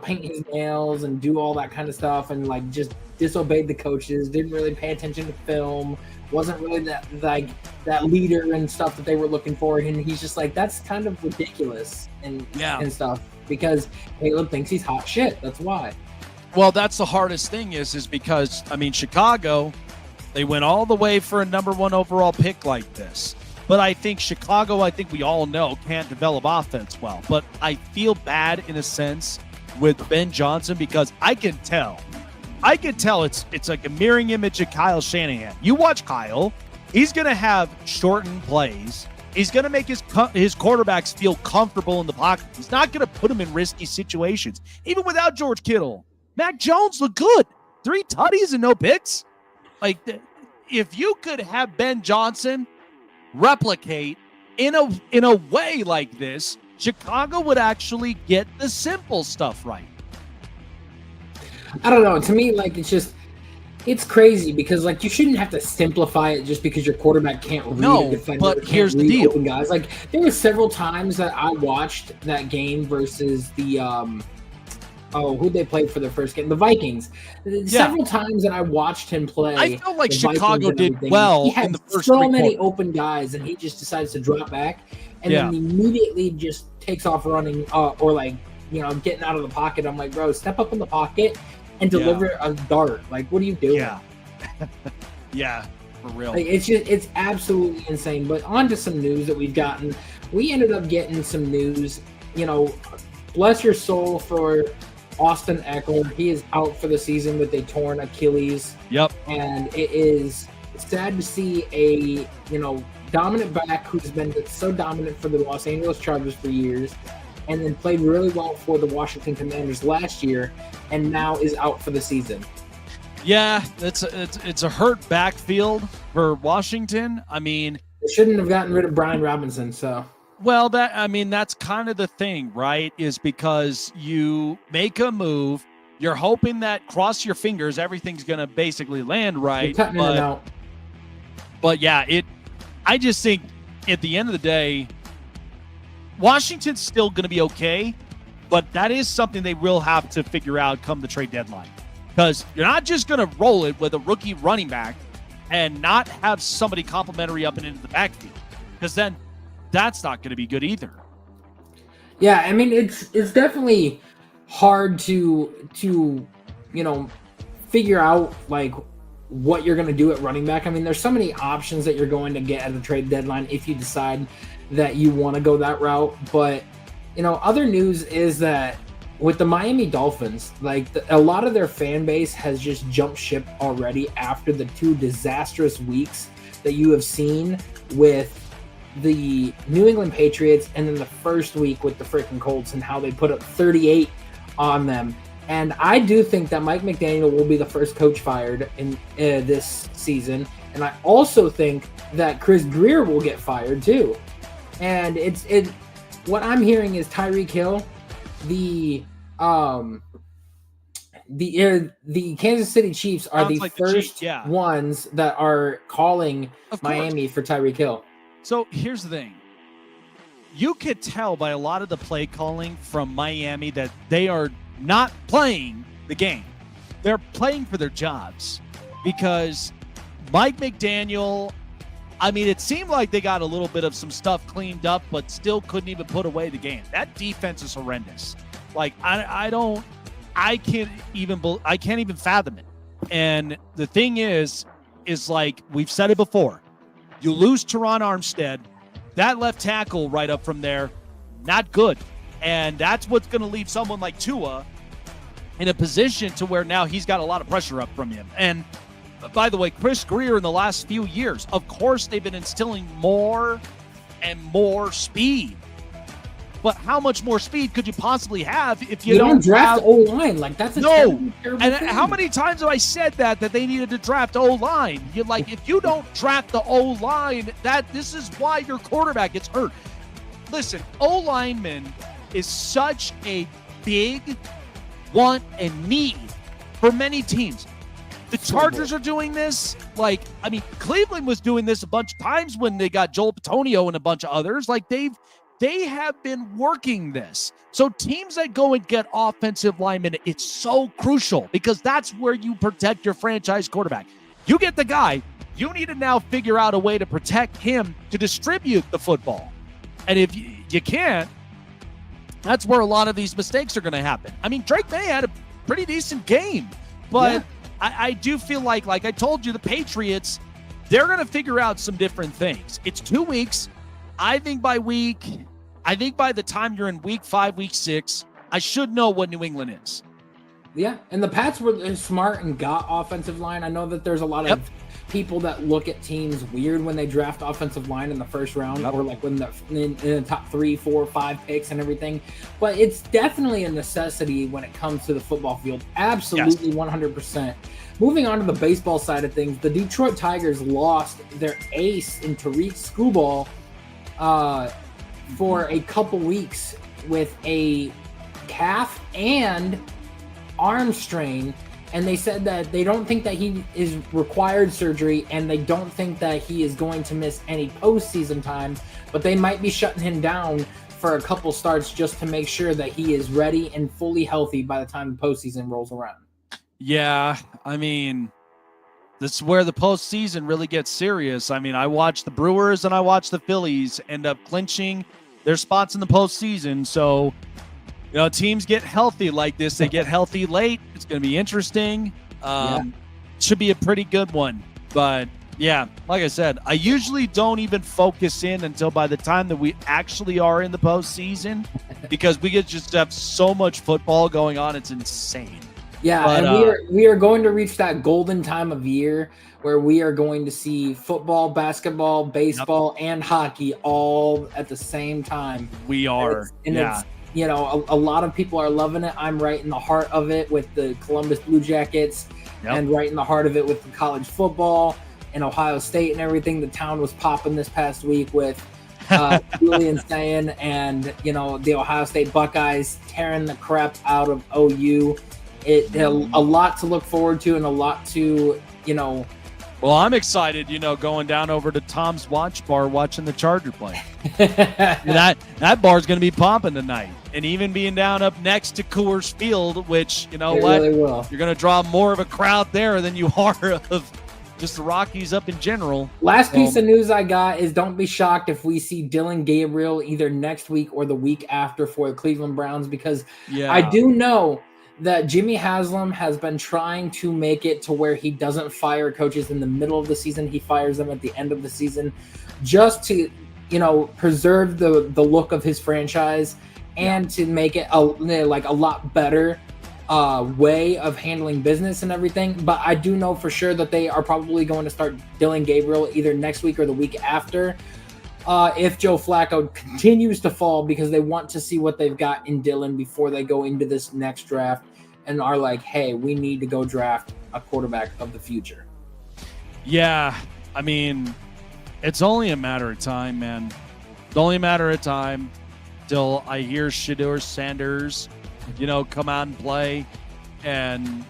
paint his nails and do all that kind of stuff, and like just disobeyed the coaches, didn't really pay attention to film, wasn't really that leader and stuff that they were looking for. And he's just like, that's kind of ridiculous and stuff, because Caleb thinks he's hot shit. That's why. Well, that's the hardest thing is because, Chicago, they went all the way for a number 1 overall pick like this. But I think Chicago, we all know, can't develop offense well. But I feel bad in a sense with Ben Johnson, because I can tell it's like a mirroring image of Kyle Shanahan. You watch Kyle, he's going to have shortened plays. He's going to make his quarterbacks feel comfortable in the pocket. He's not going to put them in risky situations. Even without George Kittle, Mac Jones looked good. 3 tutties and no picks. Like, if you could have Ben Johnson replicate in a way like this, Chicago would actually get the simple stuff right. I don't know. To me, it's crazy, because you shouldn't have to simplify it just because your quarterback can't read a defender. But here's the deal, open guys. There were several times that I watched that game versus the who'd they play for their first game? The Vikings. Several times that I watched him play. I felt like Chicago did well he had in the first so many open guys, and he just decides to drop back, and then immediately just takes off running or getting out of the pocket. I'm like, bro, step up in the pocket and deliver a dart. What are you doing? Yeah. Yeah, for real. It's absolutely insane. But on to some news that we've gotten. We ended up getting some news, bless your soul for Austin Eckler. He is out for the season with a torn Achilles. Yep. And it is sad to see a, dominant back who's been so dominant for the Los Angeles Chargers for years, and then played really well for the Washington Commanders last year, and now is out for the season. Yeah, it's a hurt backfield for Washington. They shouldn't have gotten rid of Brian Robinson, so. Well, that's kind of the thing, right? Is because you make a move, you're hoping that, cross your fingers, everything's going to basically land right. You're cutting it out. But yeah, I just think at the end of the day, Washington's still going to be okay, but that is something they will have to figure out come the trade deadline, because you're not just going to roll it with a rookie running back and not have somebody complimentary up and into the backfield, because then that's not going to be good either. Yeah, it's definitely hard to figure out what you're going to do at running back. There's so many options that you're going to get at the trade deadline if you decide that you want to go that route. But, other news is that with the Miami Dolphins, a lot of their fan base has just jumped ship already after the 2 disastrous weeks that you have seen with the New England Patriots, and then the first week with the freaking Colts, and how they put up 38 on them. And I do think that Mike McDaniel will be the first coach fired in this season. And I also think that Chris Greer will get fired too. And what I'm hearing is Tyreek Hill, the Kansas City Chiefs are the first ones that are calling Miami for Tyreek Hill. So here's the thing. You could tell by a lot of the play calling from Miami that they are not playing the game. They're playing for their jobs, because Mike McDaniel, it seemed like they got a little bit of some stuff cleaned up, but still couldn't even put away the game. That defense is horrendous. I can't even fathom it. And the thing is, is like, we've said it before. You lose Teron Armstead, that left tackle right up from there, not good. And that's what's going to leave someone like Tua in a position to where now he's got a lot of pressure up from him. And by the way, Chris Greer in the last few years, of course, they've been instilling more and more speed. But how much more speed could you possibly have if you don't draft O-line? Like, that's a terrible and thing. How many times have I said that they needed to draft O-line? You like, if you don't draft the O-line, this is why your quarterback gets hurt. Listen, O-lineman is such a big want and need for many teams. The Chargers are doing this. Like, I mean, Cleveland was doing this a bunch of times when they got Joel Bitonio and a bunch of others. Like, they have been working this. So teams that go and get offensive linemen, it's so crucial because that's where you protect your franchise quarterback. You get the guy, you need to now figure out a way to protect him to distribute the football. And if you can't, that's where a lot of these mistakes are going to happen. I mean, Drake May had a pretty decent game, but I do feel like I told you, the Patriots, they're going to figure out some different things. It's 2 weeks. I think by the time you're in week 5, week 6, I should know what New England is. Yeah, and the Pats were smart and got offensive line. I know that there's a lot of people that look at teams weird when they draft offensive line in the first round or like when in the top 3, 4, 5 picks and everything. But it's definitely a necessity when it comes to the football field. Absolutely, 100%. Moving on to the baseball side of things, the Detroit Tigers lost their ace in Tariq Skubal for a couple weeks with a calf and arm strain, and they said that they don't think that he is required surgery and they don't think that he is going to miss any postseason time, but they might be shutting him down for a couple starts just to make sure that he is ready and fully healthy by the time the postseason rolls around. Yeah, I mean, this is where the postseason really gets serious. I mean, I watched the Brewers and I watched the Phillies end up clinching their spots in the postseason. So, you know, teams get healthy like this. They get healthy late. It's going to be interesting. Should be a pretty good one. But, yeah, like I said, I usually don't even focus in until by the time that we actually are in the postseason because we get just have so much football going on. It's insane. Yeah, but, and we are going to reach that golden time of year where we are going to see football, basketball, baseball, and hockey all at the same time. We are. It's, you know, a lot of people are loving it. I'm right in the heart of it with the Columbus Blue Jackets and right in the heart of it with the college football and Ohio State and everything. The town was popping this past week with Julian saying and, you know, the Ohio State Buckeyes tearing the crap out of OU. A lot to look forward to and a lot to, you know. Well, I'm excited, you know, going down over to Tom's Watch Bar watching the Charger play. that bar's going to be popping tonight. And even being down up next to Coors Field, which, you know what, really will. You're going to draw more of a crowd there than you are of just the Rockies up in general. Last piece of news I got is don't be shocked if we see Dylan Gabriel either next week or the week after for the Cleveland Browns because I do know that Jimmy Haslam has been trying to make it to where he doesn't fire coaches in the middle of the season. He fires them at the end of the season just to, you know, preserve the look of his franchise and to make it a lot better way of handling business and everything. But I do know for sure that they are probably going to start Dylan Gabriel either next week or the week after if Joe Flacco continues to fall because they want to see what they've got in Dylan before they go into this next draft and are like, hey, we need to go draft a quarterback of the future. Yeah, I mean, it's only a matter of time, man. It's only a matter of time till I hear Shedeur Sanders, you know, come out and play, and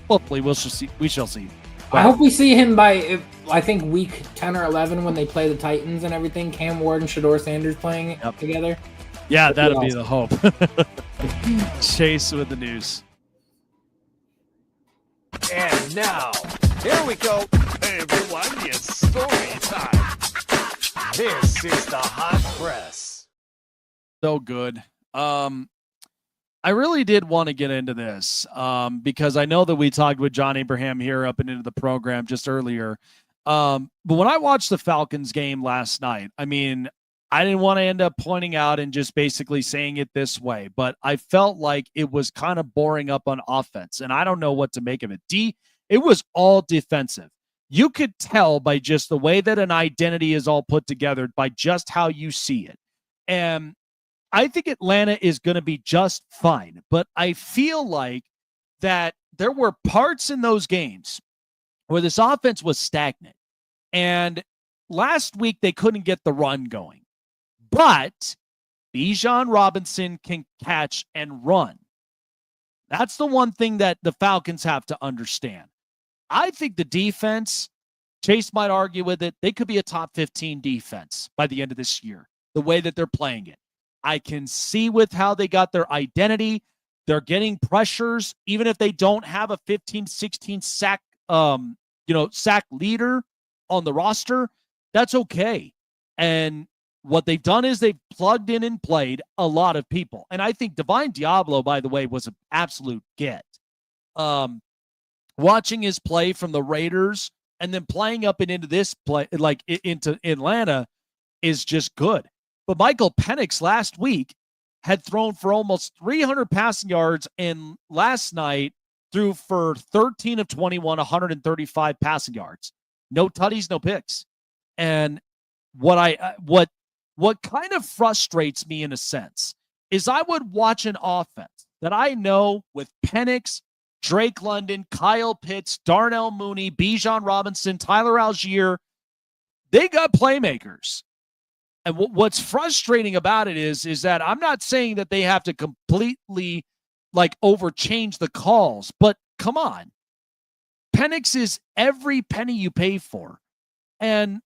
hopefully we shall see. I hope we see him by, I think, week 10 or 11 when they play the Titans and everything. Cam Ward and Shedeur Sanders playing together. Yeah, that'll be the hope. Chase with the news. And now, here we go. Hey, everyone, it's story time. This is the Hot Press. So good. I really did want to get into this because I know that we talked with John Abraham here up and into the program just earlier. But when I watched the Falcons game last night, I mean, I didn't want to end up pointing out and just basically saying it this way, but I felt like it was kind of boring up on offense, and I don't know what to make of it. It was all defensive. You could tell by just the way that an identity is all put together by just how you see it. And I think Atlanta is going to be just fine, but I feel like that there were parts in those games where this offense was stagnant. And last week they couldn't get the run going. But Bijan Robinson can catch and run. That's the one thing that the Falcons have to understand. I think the defense, Chase might argue with it, they could be a top 15 defense by the end of this year, the way that they're playing it. I can see with how they got their identity. They're getting pressures, even if they don't have a 15, 16 sack, sack leader on the roster. That's okay. And what they've done is they've plugged in and played a lot of people. And I think Divine Diablo, by the way, was an absolute get. Watching his play from the Raiders and then playing up and into this play, like into Atlanta, is just good. But Michael Penix last week had thrown for almost 300 passing yards, and last night threw for 13 of 21, 135 passing yards. No tutties, no picks. And what kind of frustrates me in a sense is I would watch an offense that I know with Penix, Drake London, Kyle Pitts, Darnell Mooney, Bijan Robinson, Tyler Algier. They got playmakers. And what's frustrating about it is that I'm not saying that they have to completely overchange the calls, but come on. Penix is every penny you pay for. And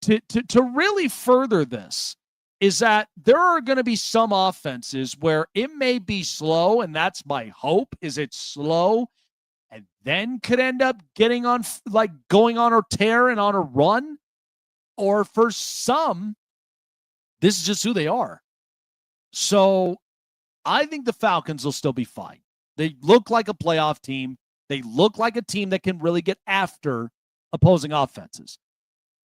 to really further this is that there are going to be some offenses where it may be slow, and that's my hope, is it's slow and then could end up getting on, going on a tear and on a run. Or for some, this is just who they are. So I think the Falcons will still be fine. They look like a playoff team. They look like a team that can really get after opposing offenses.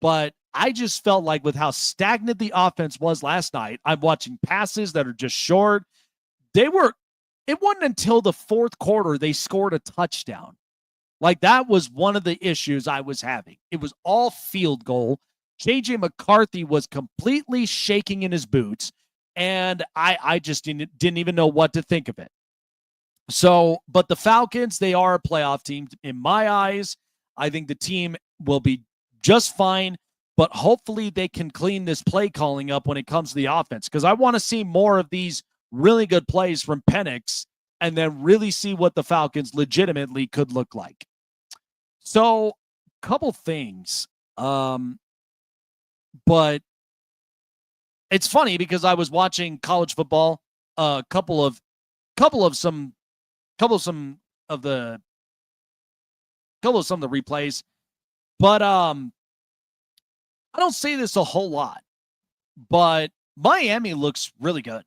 But I just felt like with how stagnant the offense was last night, I'm watching passes that are just short. It wasn't until the fourth quarter they scored a touchdown. That was one of the issues I was having. It was all field goal. J.J. McCarthy was completely shaking in his boots, and I just didn't even know what to think of it. So, but the Falcons, they are a playoff team. In my eyes, I think the team will be just fine, but hopefully they can clean this play calling up when it comes to the offense, because I want to see more of these really good plays from Penix and then really see what the Falcons legitimately could look like. So, couple things. But it's funny because I was watching college football, a couple of some of the replays, but I don't say this a whole lot, but Miami looks really good.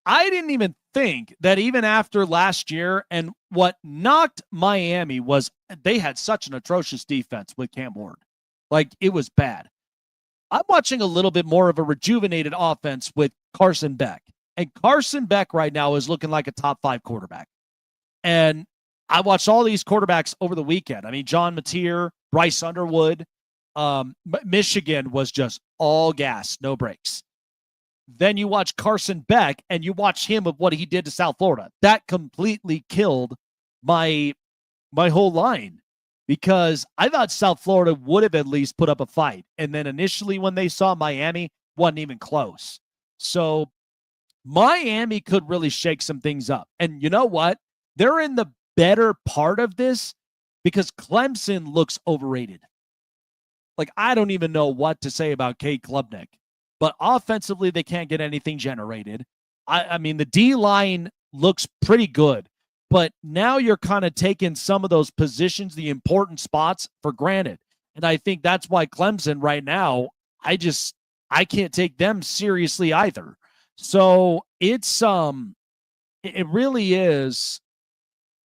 I didn't even think that even after last year, and what knocked Miami was they had such an atrocious defense with Cam Ward. It was bad. I'm watching a little bit more of a rejuvenated offense with Carson Beck. And Carson Beck right now is looking like a top 5 quarterback. And I watched all these quarterbacks over the weekend. I mean, John Mateer, Bryce Underwood. Michigan was just all gas, no brakes. Then you watch Carson Beck, and you watch him of what he did to South Florida. That completely killed my whole line, because I thought South Florida would have at least put up a fight. And then initially when they saw Miami, wasn't even close. So Miami could really shake some things up. And you know what? They're in the better part of this because Clemson looks overrated. I don't even know what to say about Cade Klubnik. But offensively, they can't get anything generated. I mean, the D-line looks pretty good. But now you're kind of taking some of those positions, the important spots, for granted. And I think that's why Clemson right now, I can't take them seriously either. So it's it really is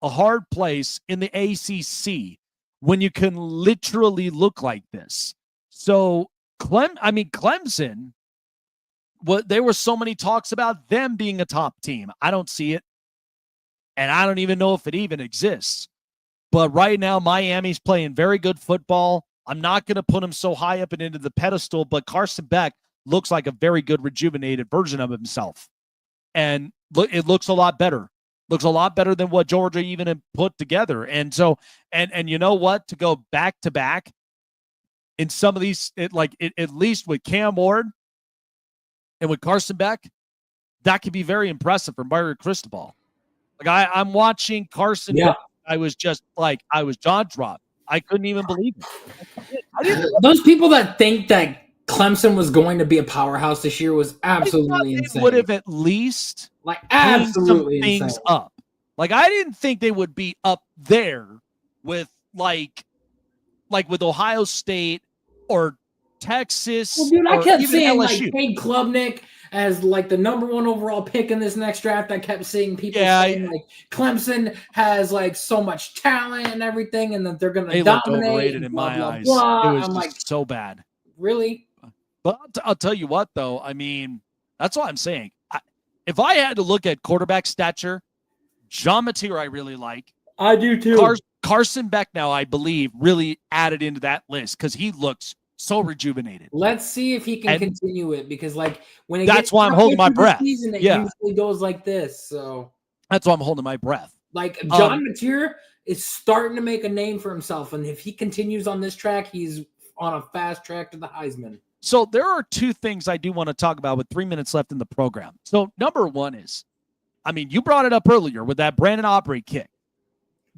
a hard place in the ACC when you can literally look like this. So Clemson, there were so many talks about them being a top team. I don't see it. And I don't even know if it even exists. But right now, Miami's playing very good football. I'm not going to put him so high up and into the pedestal, but Carson Beck looks like a very good rejuvenated version of himself. And it looks a lot better. Looks a lot better than what Georgia even had put together. And so, and you know what? To go back to back in some of these, at least with Cam Ward and with Carson Beck, that could be very impressive for Mario Cristobal. Like I'm watching Carson Beck. I was jaw dropped. I couldn't even believe it. Those people that think that Clemson was going to be a powerhouse this year was absolutely insane. Would have at least absolutely some things up. Like I didn't think they would be up there with like with Ohio State or Texas. Well, dude, I kept seeing LSU. like Cade Klubnik as like the number 1 overall pick in this next draft. I kept seeing people saying like Clemson has like so much talent and everything, and that they're going to dominate. Looked overrated in my eyes. Blah. It was just so bad. Really? But I'll tell you what, though. I mean, that's what I'm saying. If I had to look at quarterback stature, John Mateer I really like. I do too. Carson Beck now, I believe, really added into that list because he looks so rejuvenated. Let's see if he can continue it, because like when it that's why I'm holding my breath. Season, it usually goes like this. So that's why I'm holding my breath. Like John Mateer is starting to make a name for himself, and if he continues on this track, he's on a fast track to the Heisman. So there are 2 things I do want to talk about with 3 minutes left in the program. So number 1 is, I mean, you brought it up earlier with that Brandon Aubrey kick.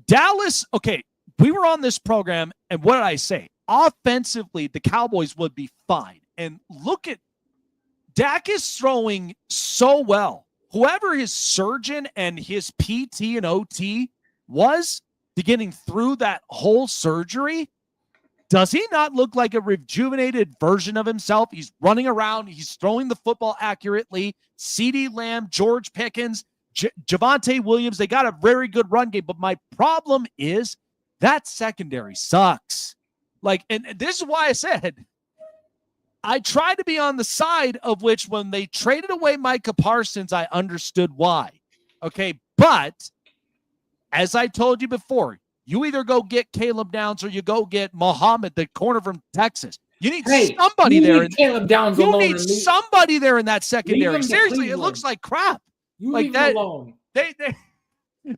Dallas, okay, we were on this program, and what did I say? Offensively, the Cowboys would be fine. And look at Dak is throwing so well. Whoever his surgeon and his PT and OT was to getting through that whole surgery, does he not look like a rejuvenated version of himself? He's running around. He's throwing the football accurately. CeeDee Lamb, George Pickens, Javonte Williams, they got a very good run game. But my problem is that secondary sucks. Like, and this is why I said I tried to be on the side of which when they traded away Micah Parsons, I understood why. Okay, but as I told you before, you either go get Caleb Downs or you go get Muhammad, the corner from Texas. You need somebody there. Caleb Downs you alone. Need somebody there in that secondary. Seriously, it looks like crap. You like leave that alone.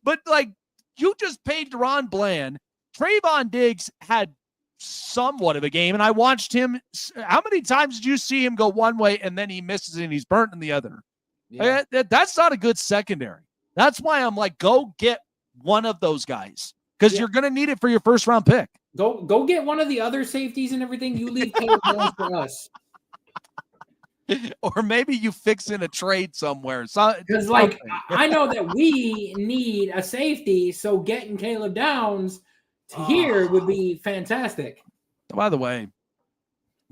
But like you just paid Deron Bland. Trayvon Diggs had somewhat of a game, and I watched him. How many times did you see him go one way and then he misses and he's burnt in the other? Yeah. That's not a good secondary. That's why I'm like, go get one of those guys because you're going to need it for your first round pick. Go get one of the other safeties and everything. You leave Caleb Downs for us. Or maybe you fix in a trade somewhere. So, because like I know that we need a safety, so getting Caleb Downs here would be fantastic. By the way,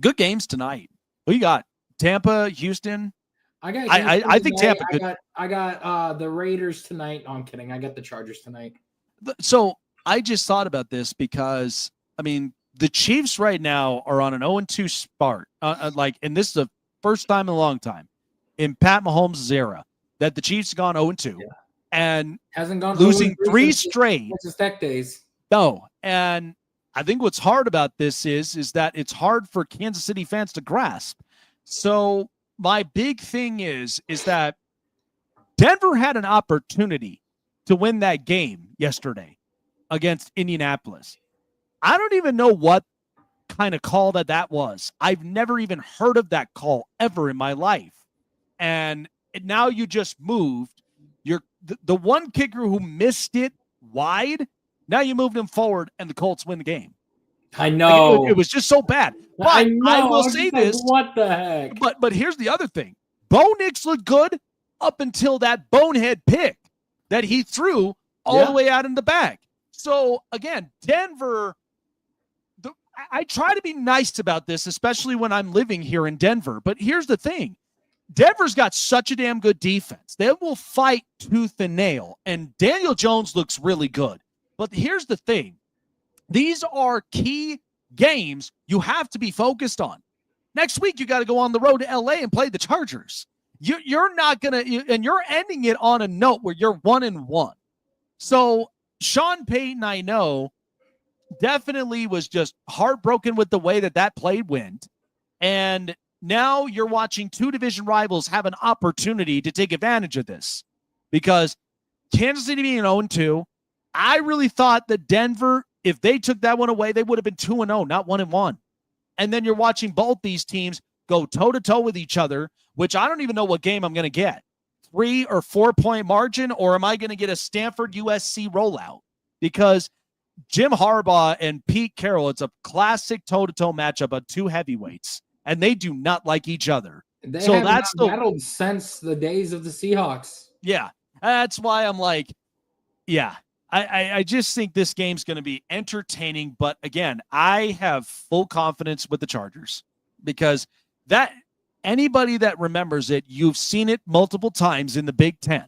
good games tonight. Who you got? Tampa, Houston. I think Tampa. I got the Raiders tonight. No, I'm kidding. I got the Chargers tonight. So I just thought about this because I mean the Chiefs right now are on an 0-2 start. And this is the first time in a long time in Pat Mahomes' era that the Chiefs have gone 0-2 and hasn't gone losing 3 straight. Since Tech days. No, and I think what's hard about this is that it's hard for Kansas City fans to grasp. So my big thing is that Denver had an opportunity to win that game yesterday against Indianapolis. I don't even know what kind of call that was. I've never even heard of that call ever in my life. And now you just moved. You're the one kicker who missed it wide. Now you moved him forward, and the Colts win the game. I know. Like it was just so bad. But I know. I will say this. What the heck? But here's the other thing. Bo Nix looked good up until that bonehead pick that he threw all the way out in the back. So, again, Denver, I try to be nice about this, especially when I'm living here in Denver. But here's the thing. Denver's got such a damn good defense. They will fight tooth and nail, and Daniel Jones looks really good. But here's the thing. These are key games you have to be focused on. Next week, you got to go on the road to LA and play the Chargers. You're not going to, and you're ending it on a note where you're 1-1. So Sean Payton, I know, definitely was just heartbroken with the way that play went. And now you're watching two division rivals have an opportunity to take advantage of this, because Kansas City being 0-2, I really thought that Denver, if they took that one away, they would have been 2-0, not 1-1. And then you're watching both these teams go toe-to-toe with each other, which I don't even know what game I'm going to get. 3 or 4 point margin, or am I going to get a Stanford USC rollout? Because Jim Harbaugh and Pete Carroll, it's a classic toe-to-toe matchup of two heavyweights, and they do not like each other. They so have that's not battled since the days of the Seahawks. Yeah, that's why I'm like, yeah. I just think this game's going to be entertaining. But again, I have full confidence with the Chargers, because that anybody that remembers it, you've seen it multiple times in the Big Ten.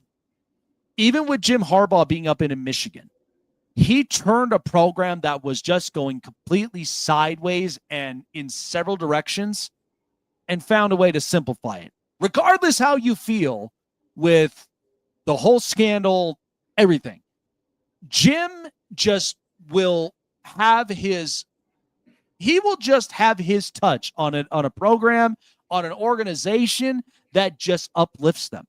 Even with Jim Harbaugh being up in Michigan, he turned a program that was just going completely sideways and in several directions and found a way to simplify it. Regardless how you feel with the whole scandal, everything, Jim just will have his touch on a program, on an organization that just uplifts them.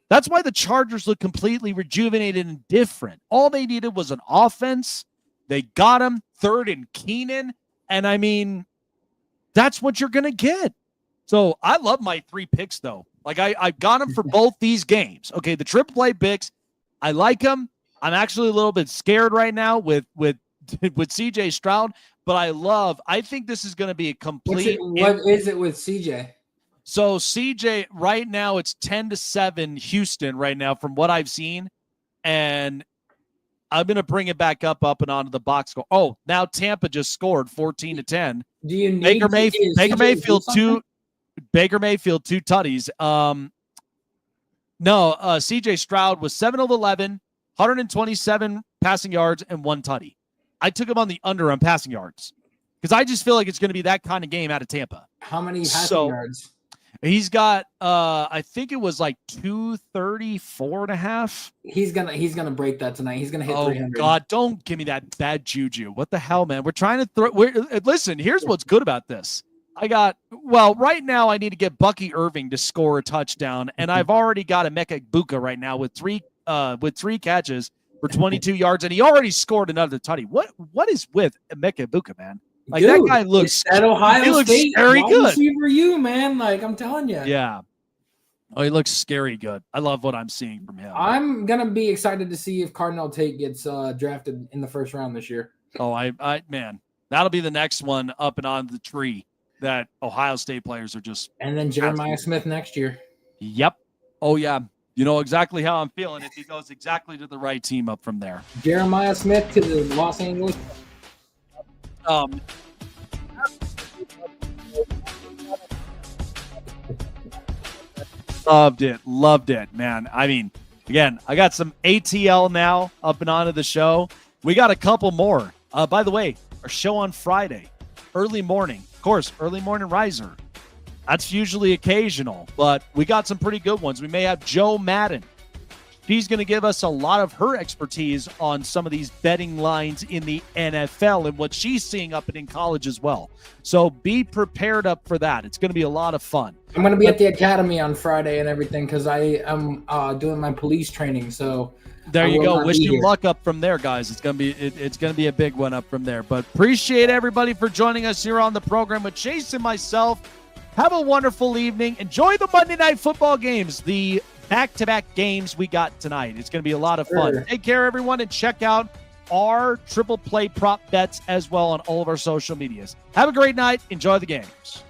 That's why the Chargers look completely rejuvenated and different. All they needed was an offense. They got him, third and Keenan. And I mean, that's what you're going to get. So I love my 3 picks, though. Like I got them for both these games. Okay, the AAA picks, I like them. I'm actually a little bit scared right now with CJ Stroud, but I think this is going to be a complete. What is it with CJ? So CJ right now, it's 10-7 Houston right now from what I've seen. And I'm going to bring it back up and onto the box score. Oh, now Tampa just scored 14-10. Do you need Baker Mayfield 2 tutties. No, CJ Stroud was 7 of 11, 127 passing yards and 1 tutty. I took him on the under on passing yards because I just feel like it's going to be that kind of game out of Tampa. How many passing yards? He's got, I think it was like 234.5. He's gonna break that tonight. He's gonna hit 300. Oh God, don't give me that bad juju. What the hell, man? We're trying to throw. Listen, here's what's good about this. Right now I need to get Bucky Irving to score a touchdown, and I've already got Emeka Egbuka right now with three catches for 22 yards, and he already scored another tutty. What is with Emeka Egbuka, man? Like, dude, that guy looks that Ohio State scary good. Receiver, you man, like I'm telling you. Yeah. Oh, he looks scary good. I love what I'm seeing from him. I'm gonna be excited to see if Cardinal Tate gets drafted in the first round this year. Oh, man, that'll be the next one up and on the tree that Ohio State players are just. And then Jeremiah Smith next year. Yep. Oh yeah. You know exactly how I'm feeling if he goes exactly to the right team up from there. Jeremiah Smith to the Los Angeles. Loved it, man. I mean, again, I got some ATL now up and onto the show. We got a couple more. By the way, our show on Friday, early morning, of course, early morning riser. That's usually occasional, but we got some pretty good ones. We may have Joe Madden. She's going to give us a lot of her expertise on some of these betting lines in the NFL and what she's seeing up and in college as well. So be prepared up for that. It's going to be a lot of fun. I'm going to be at the academy on Friday and everything because I am doing my police training. So there you go. Wish you luck up from there, guys. It's going to be a big one up from there. But appreciate everybody for joining us here on the program with Chase and myself. Have a wonderful evening. Enjoy the Monday Night Football games. The back-to-back games we got tonight. It's going to be a lot of fun. Sure. Take care, everyone, and check out our triple play prop bets as well on all of our social medias. Have a great night. Enjoy the games.